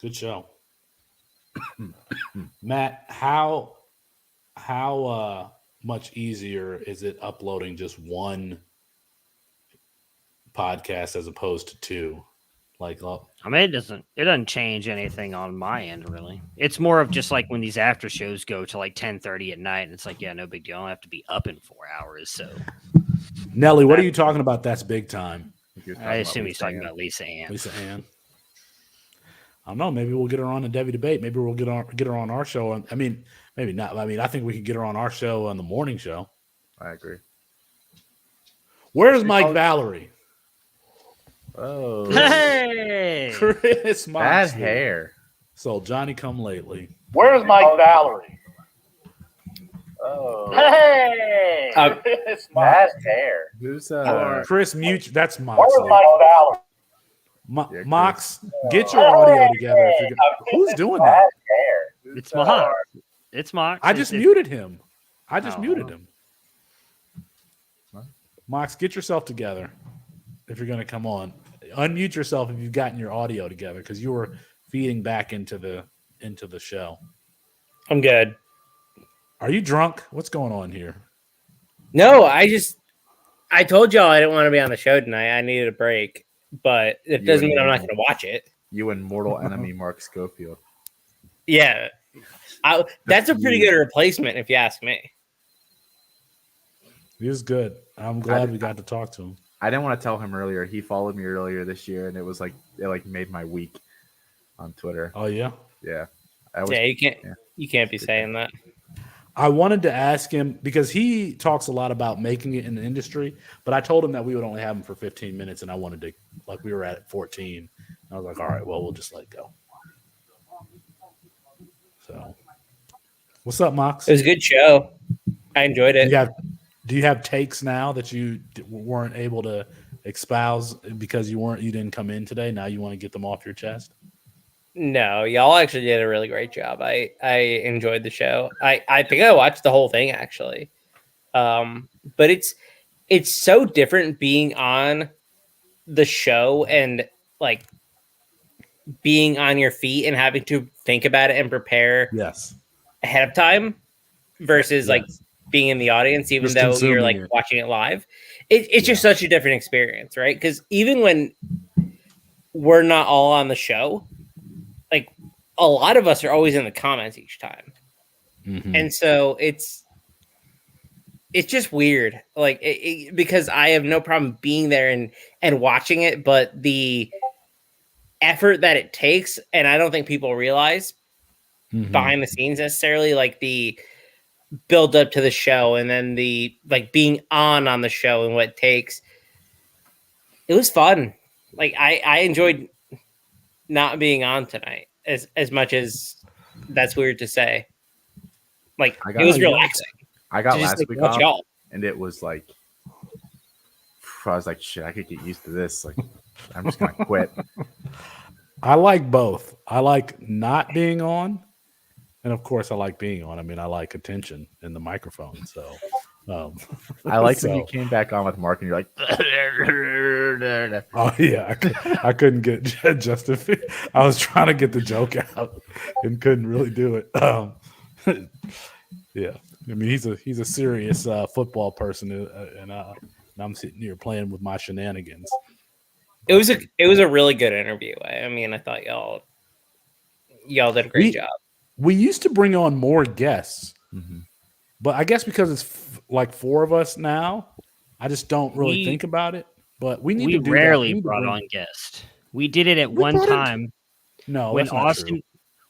Good show. Matt, how much easier is it uploading just one podcast as opposed to 2? It doesn't change anything on my end, really. It's more of just like when these after shows go to like 10:30 at night, and it's like, yeah, no big deal. I don't have to be up in 4 hours. So, Nelly, what are you talking about? That's big time. I assume he's talking about Lisa Ann. Lisa Ann. I don't know. Maybe we'll get her on the Devy debate. Maybe we'll get her on our show. Maybe not. I think we could get her on our show on the morning show. I agree. Where's Mike Valerie? Oh, hey, Chris bad hair. So Johnny come lately. Where's Mike Valerie? Oh, hey, Chris bad hair. Who's Chris Mute? That's Mox. Where's Mike Valerie? Mox, get your audio together. Who's doing that? It's Mox. It's Mox. I just muted him. Mox, get yourself together if you're going to come on. Unmute yourself if you've gotten your audio together because you were feeding back into the show. I'm good. Are you drunk? What's going on here? No, I told y'all I didn't want to be on the show tonight. I needed a break, but it doesn't mean I'm not going to watch it. You and mortal enemy Mark Schofield. Yeah. That's a pretty good replacement if you ask me. He was good. I'm glad we got to talk to him. I didn't want to tell him earlier. He followed me earlier this year, and it was like it made my week on Twitter. Oh yeah, yeah. You can't be saying that. I wanted to ask him because he talks a lot about making it in the industry, but I told him that we would only have him for 15 minutes, and I wanted to we were at 14. I was like, all right, well, we'll just let it go. So. What's up, Mox? It was a good show. I enjoyed it. Do you have takes now that you weren't able to espouse because you didn't come in today? Now you want to get them off your chest? No, y'all actually did a really great job. I enjoyed the show. I think I watched the whole thing actually. But it's so different being on the show and like being on your feet and having to think about it and prepare ahead of time versus like being in the audience, even though you're like watching it live. It's just such a different experience, right? Because even when we're not all on the show, like a lot of us are always in the comments each time. Mm-hmm. And so it's just weird, like because I have no problem being there and watching it, but the effort that it takes, and I don't think people realize behind the scenes necessarily, like the build up to the show and then the like being on the show and what it takes. It was fun. Like I enjoyed not being on tonight as much as that's weird to say. Like it was relaxing. I got last week off, y'all. And it was like, I was like, shit, I could get used to this. Like, I'm just gonna quit. I like both. I like not being on, and of course, I like being on. I mean, I like attention in the microphone. So, I like when you came back on with Mark, and you're like, oh yeah, I couldn't get Justin. I was trying to get the joke out and couldn't really do it. Yeah. I mean, he's a serious football person, and I'm sitting here playing with my shenanigans. It was a really good interview. I mean, I thought y'all did a great job. We used to bring on more guests, but I guess because it's like 4 of us now, I just don't really think about it. But we need to do rarely that. brought on guests. We did it at one time. No, when that's not true.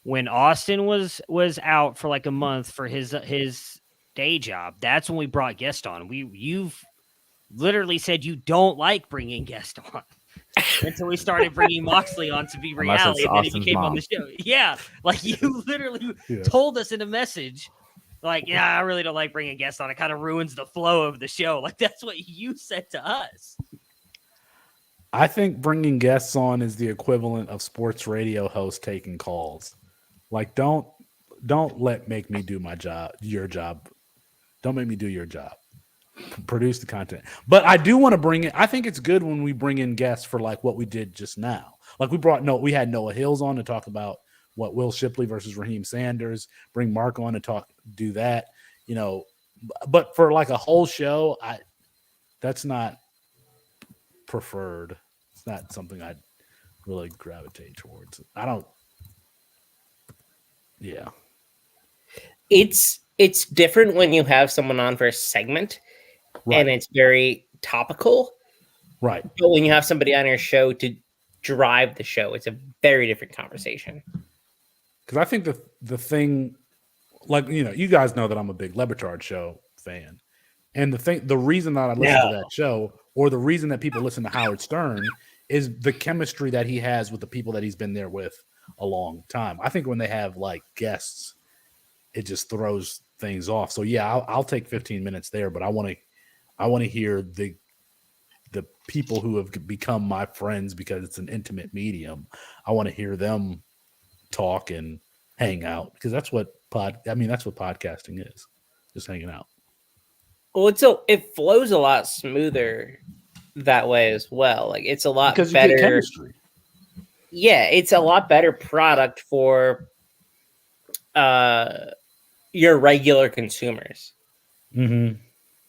When Austin was out for like a month for his day job, that's when we brought guests on. You've literally said you don't like bringing guests on until we started bringing Moxley on to be reality, and then he became on the show. Yeah, like you literally told us in a message, like, yeah, I really don't like bringing guests on. It kind of ruins the flow of the show. Like that's what you said to us. I think bringing guests on is the equivalent of sports radio hosts taking calls. Like, don't make me do my job, your job. Don't make me do your job. Produce the content. But I do want to bring in, I think it's good when we bring in guests for like what we did just now. Like we had Noah Hills on to talk about what Will Shipley versus Raheem Sanders, bring Mark on to do that, but for like a whole show, that's not preferred. It's not something I'd really gravitate towards. Yeah. It's different when you have someone on for a segment and it's very topical. Right. But when you have somebody on your show to drive the show, it's a very different conversation. Because I think the thing, like, you guys know that I'm a big Le Batard show fan. And the reason that I listen to that show, or the reason that people listen to Howard Stern, is the chemistry that he has with the people that he's been there with a long time. I think when they have like guests, it just throws things off. So yeah, I'll take 15 minutes there, but I want to hear the people who have become my friends because it's an intimate medium. I want to hear them talk and hang out, because that's what podcasting is, just hanging out. Well, it flows a lot smoother that way as well. Like it's a lot because better. You get chemistry. Yeah, it's a lot better product for your regular consumers. Mm-hmm.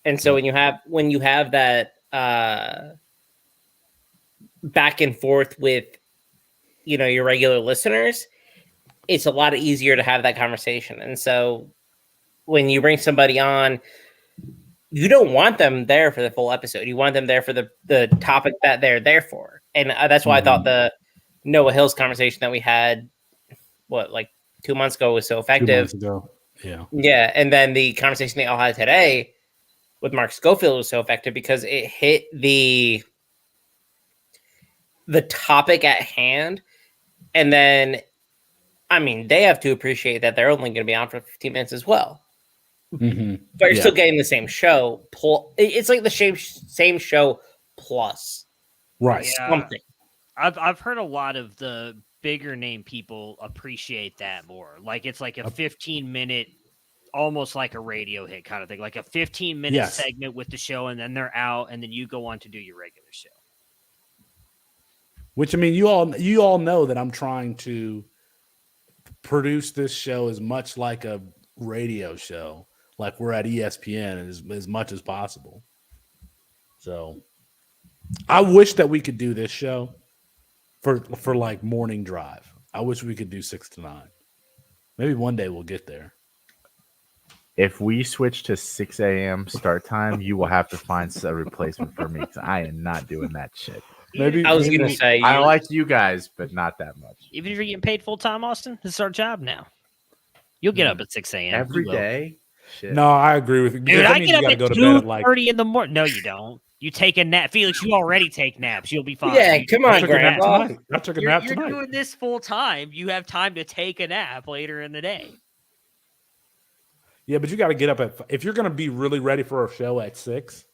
And so when you have that back and forth with your regular listeners, it's a lot easier to have that conversation. And so when you bring somebody on, you don't want them there for the full episode. You want them there for the topic that they're there for. And that's why I thought the Noah Hills conversation that we had, like 2 months ago, was so effective. 2 months ago. Yeah. Yeah. And then the conversation they all had today with Mark Schofield was so effective because it hit the topic at hand. And then I mean, they have to appreciate that they're only going to be on for 15 minutes as well. Mm-hmm. But you're still getting the same show. It's like the same show plus. Right. Something. I've heard a lot of the bigger name people appreciate that more. Like it's like a 15-minute, almost like a radio hit kind of thing. Like a 15-minute segment with the show, and then they're out, and then you go on to do your regular show. Which, I mean, you all know that I'm trying to produce this show as much like a radio show, like we're at ESPN, as much as possible. So I wish that we could do this show for like morning drive. I wish we could do 6 to 9. Maybe one day we'll get there. If we switch to 6 a.m. start time, you will have to find a replacement for me because I am not doing that shit. Maybe I was going to say, I like you guys, but not that much. Even if you're getting paid full time, Austin, this is our job now. You'll get up at 6 a.m. every day. Shit. No, I agree with you. Dude, I get up at 2:30 in the morning. No, you don't. You take a nap. Felix, you already take naps. You'll be fine. Yeah, come on, Grandpa. I took a nap tonight. You're doing this full time. You have time to take a nap later in the day. Yeah, but you got to get up if you're going to be really ready for a show at 6.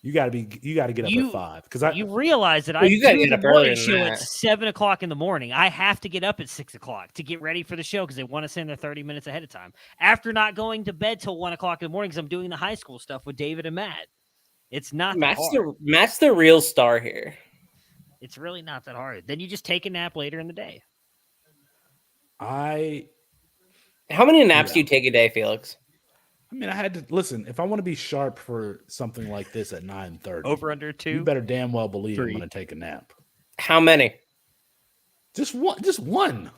You got to get up at 5 because you realize that you got to get up earlier than that. At 7:00 in the morning. I have to get up at 6:00 to get ready for the show because they want to send there 30 minutes ahead of time. After not going to bed till 1:00 in the morning because I'm doing the high school stuff with David and Matt. It's not Matt's the real star here. It's really not that hard. Then you just take a nap later in the day. How many naps do you take a day, Felix? I mean, I had to listen. If I want to be sharp for something like this at 9:30, over under 2, you better damn well believe 3. I'm going to take a nap. How many? Just one. Just one.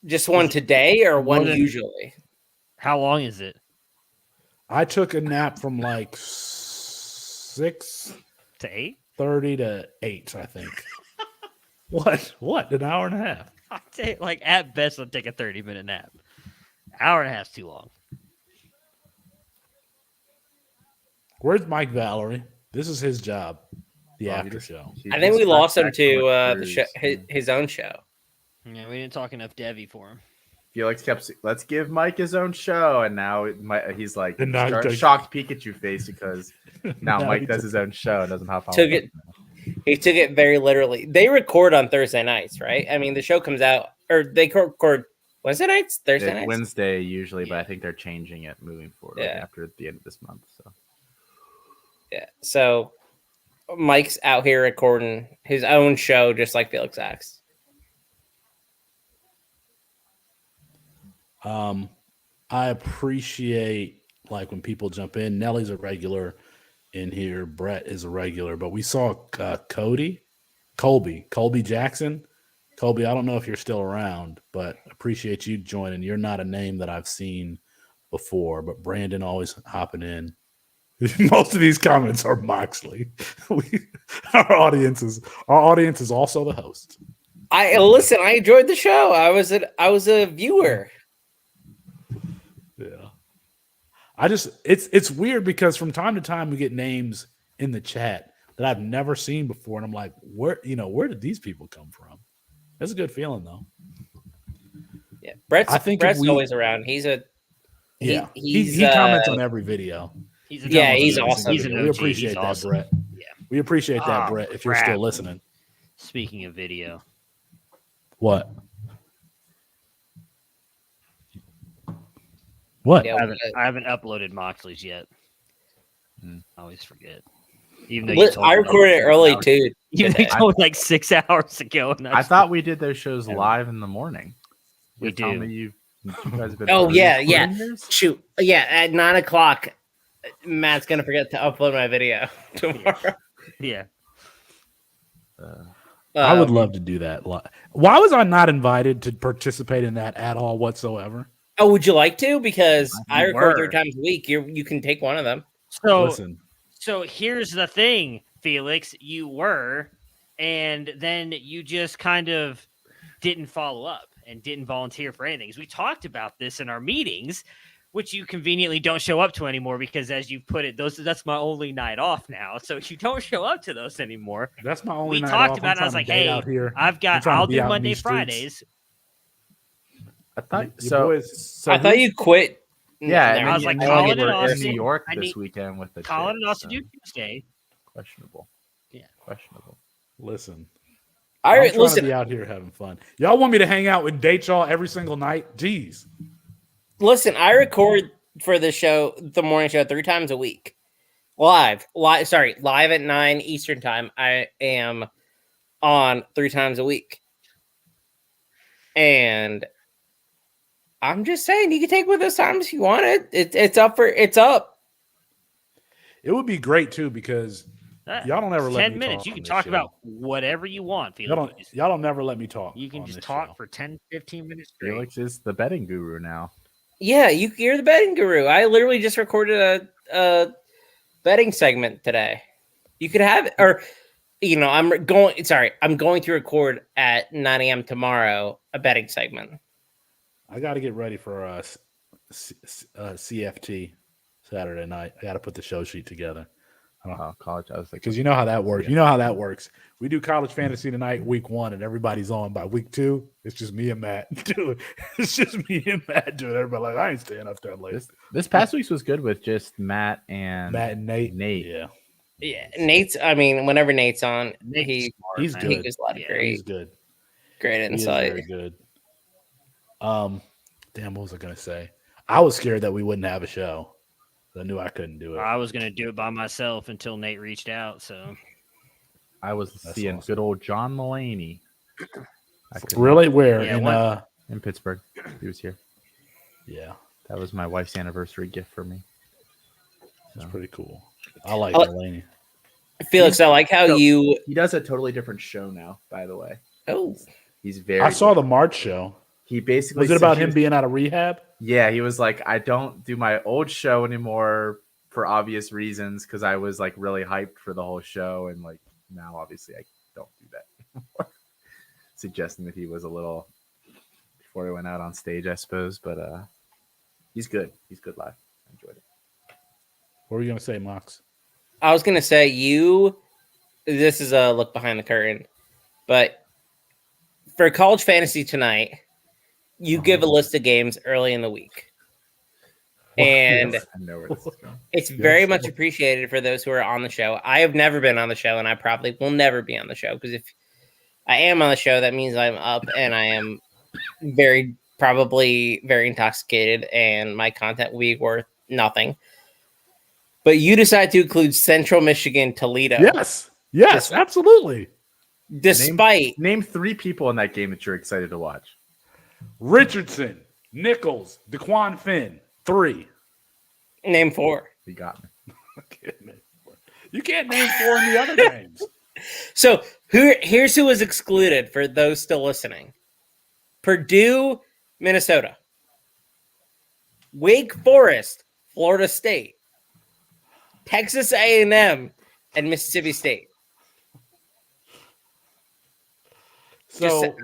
Just one today, or one usually? How long is it? I took a nap from like 6 to 8:30 to 8. I think. What? An hour and a half? I take like at best, I'll take a 30-minute nap. Hour and a half's too long. Where's Mike Valerie? This is his job. The after show. I think we lost him to the show, his own show. Yeah, we didn't talk enough Devy for him. Felix kept, let's give Mike his own show, and now he's like shocked Pikachu face because now Mike does his own show and doesn't hop on. He took it very literally. They record on Thursday nights, right? I mean, the show comes out, or they record Wednesday nights, Thursday nights, Wednesday usually, but I think they're changing it moving forward after the end of this month. So yeah, so Mike's out here recording his own show, just like Felix acts. I appreciate like when people jump in. Nellie's a regular in here. Brett is a regular, but we saw Colby Jackson. Colby, I don't know if you're still around, but appreciate you joining. You're not a name that I've seen before, but Brandon always hopping in. Most of these comments are Moxley. Our audience is also the host. I enjoyed the show. I was a viewer. Yeah. It's weird because from time to time we get names in the chat that I've never seen before, and I'm like, where did these people come from? That's a good feeling though. Yeah, Brett's always around. He comments on every video. He's awesome. We appreciate that, awesome. Brett. Yeah, we appreciate that, Brett. If you're still listening. Speaking of video, what? What? Yeah, I haven't uploaded Moxley's yet. I always forget. Even though I recorded it early too. You told like 6 hours ago. I thought we did those shows live in the morning. We do. You guys have been Shoot. Yeah, at 9:00, Matt's gonna forget to upload my video tomorrow. Yeah. I would love to do that. Why was I not invited to participate in that at all whatsoever? Oh, would you like to? Because I record 3 times a week. You can take one of them. So here's the thing, Felix. You were, and then you just kind of didn't follow up and didn't volunteer for anything. We talked about this in our meetings, which you conveniently don't show up to anymore because, as you put it, that's my only night off now. So you don't show up to those anymore. That's my only night off. We talked off. about it. I was like, hey, I'll do Monday, Fridays. I thought Your so. boys- So I thought you quit. Yeah, Never I was mind. like, I won't Colin get and into we're in Austin. New York I this need weekend with the Colin and Chiefs, Austin so do Tuesday. questionable. Yeah. Questionable. Listen, All I'm right, trying to listen. be out here having fun. Y'all want me to hang out and date y'all every single night? Jeez. Listen, I record for the show, the morning show, 3 times a week. Live at 9 Eastern time. I am on 3 times a week. And I'm just saying, you can take one of those times if you want it. It's up. It would be great too because y'all don't ever let 10 me minutes. talk. You on can this talk show. about whatever you want, Felix. Y'all don't never let me talk. You can on just this talk show. for 10, 15 minutes straight. Felix is the betting guru now. Yeah, you're the betting guru. I literally just recorded a betting segment today. You could have it, or I'm going to record at 9 a.m. tomorrow a betting segment. I got to get ready for CFT Saturday night. I got to put the show sheet together. College. I was like, because you know how that works. Yeah. You know how that works. We do college fantasy tonight, week 1, and everybody's on by week 2. It's just me and Matt doing. It's just me and Matt doing. Everybody like, I ain't staying up there late. This past week's was good with just Matt and Nate. Yeah, Nate's. I mean, whenever Nate's on, he's good. He gives a lot of He's good. Great insight. He is very good. Damn, what was I gonna say? I was scared that we wouldn't have a show. I knew I couldn't do it. I was going to do it by myself until Nate reached out. So I was seeing good old John Mulaney. Really? Where? In Pittsburgh. He was here. Yeah. That was my wife's anniversary gift for me. That's pretty cool. I like Mulaney. Felix, I like how he does a totally different show now, by the way. Oh. He's very I saw the March show. He basically was it about him being out of rehab? Yeah, he was like, I don't do my old show anymore for obvious reasons because I was like really hyped for the whole show, and like now obviously I don't do that anymore. Suggesting that he was a little before he went out on stage, I suppose, but he's good. He's good live. I enjoyed it. What were you gonna say, Mox? I was gonna say this is a look behind the curtain, but for college fantasy tonight, you give a list of games early in the week. And I know where this is going. It's very much appreciated for those who are on the show. I have never been on the show, and I probably will never be on the show, because if I am on the show, that means I'm up and I am probably very intoxicated, and my content will be worth nothing. But you decide to include Central Michigan, Toledo. Yes, absolutely. Despite name 3 people in that game that you're excited to watch. Richardson, Nichols, DeQuan Finn, 3. Name 4. You got me. You can't name 4 in the other games. So here's who was excluded for those still listening: Purdue, Minnesota; Wake Forest, Florida State; Texas A&M, and Mississippi State. So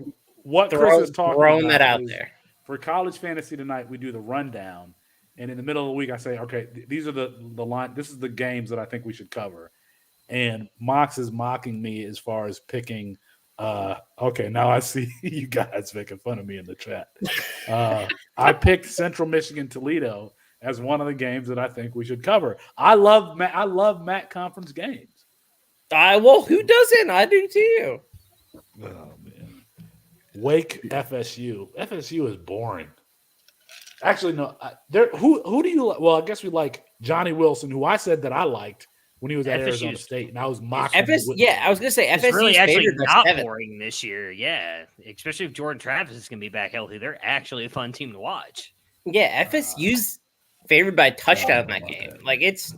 what Chris is talking throwing about that out is, there. For college fantasy tonight, we do the rundown, and in the middle of the week, I say, okay, these are the line. This is the games that I think we should cover. And Mox is mocking me as far as picking. Okay, now I see you guys making fun of me in the chat. I picked Central Michigan Toledo as one of the games that I think we should cover. I love MAC conference games. Well, who doesn't? I do too. Oh man, Wake FSU. FSU is boring. Actually, no. Who do you like? Well, I guess we like Johnny Wilson, who I said that I liked when he was at Arizona State, and I was mocking. Yeah, I was gonna say FSU is really actually not Kevin. boring this year. Yeah, especially if Jordan Travis is going to be back healthy. They're actually a fun team to watch. Yeah, FSU's favored by a touchdown in that game. Like it's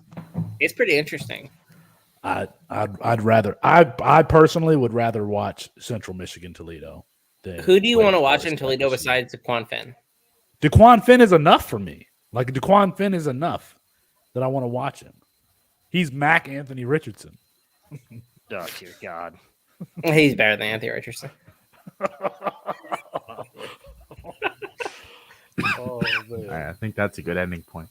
pretty interesting. I'd rather. I personally would rather watch Central Michigan Toledo. Who do you want to watch in Toledo besides DeQuan Finn? DeQuan Finn is enough for me. Like DeQuan Finn is enough that I want to watch him. He's Mac Anthony Richardson. Oh, dear God. He's better than Anthony Richardson. Oh, man. I think that's a good ending point.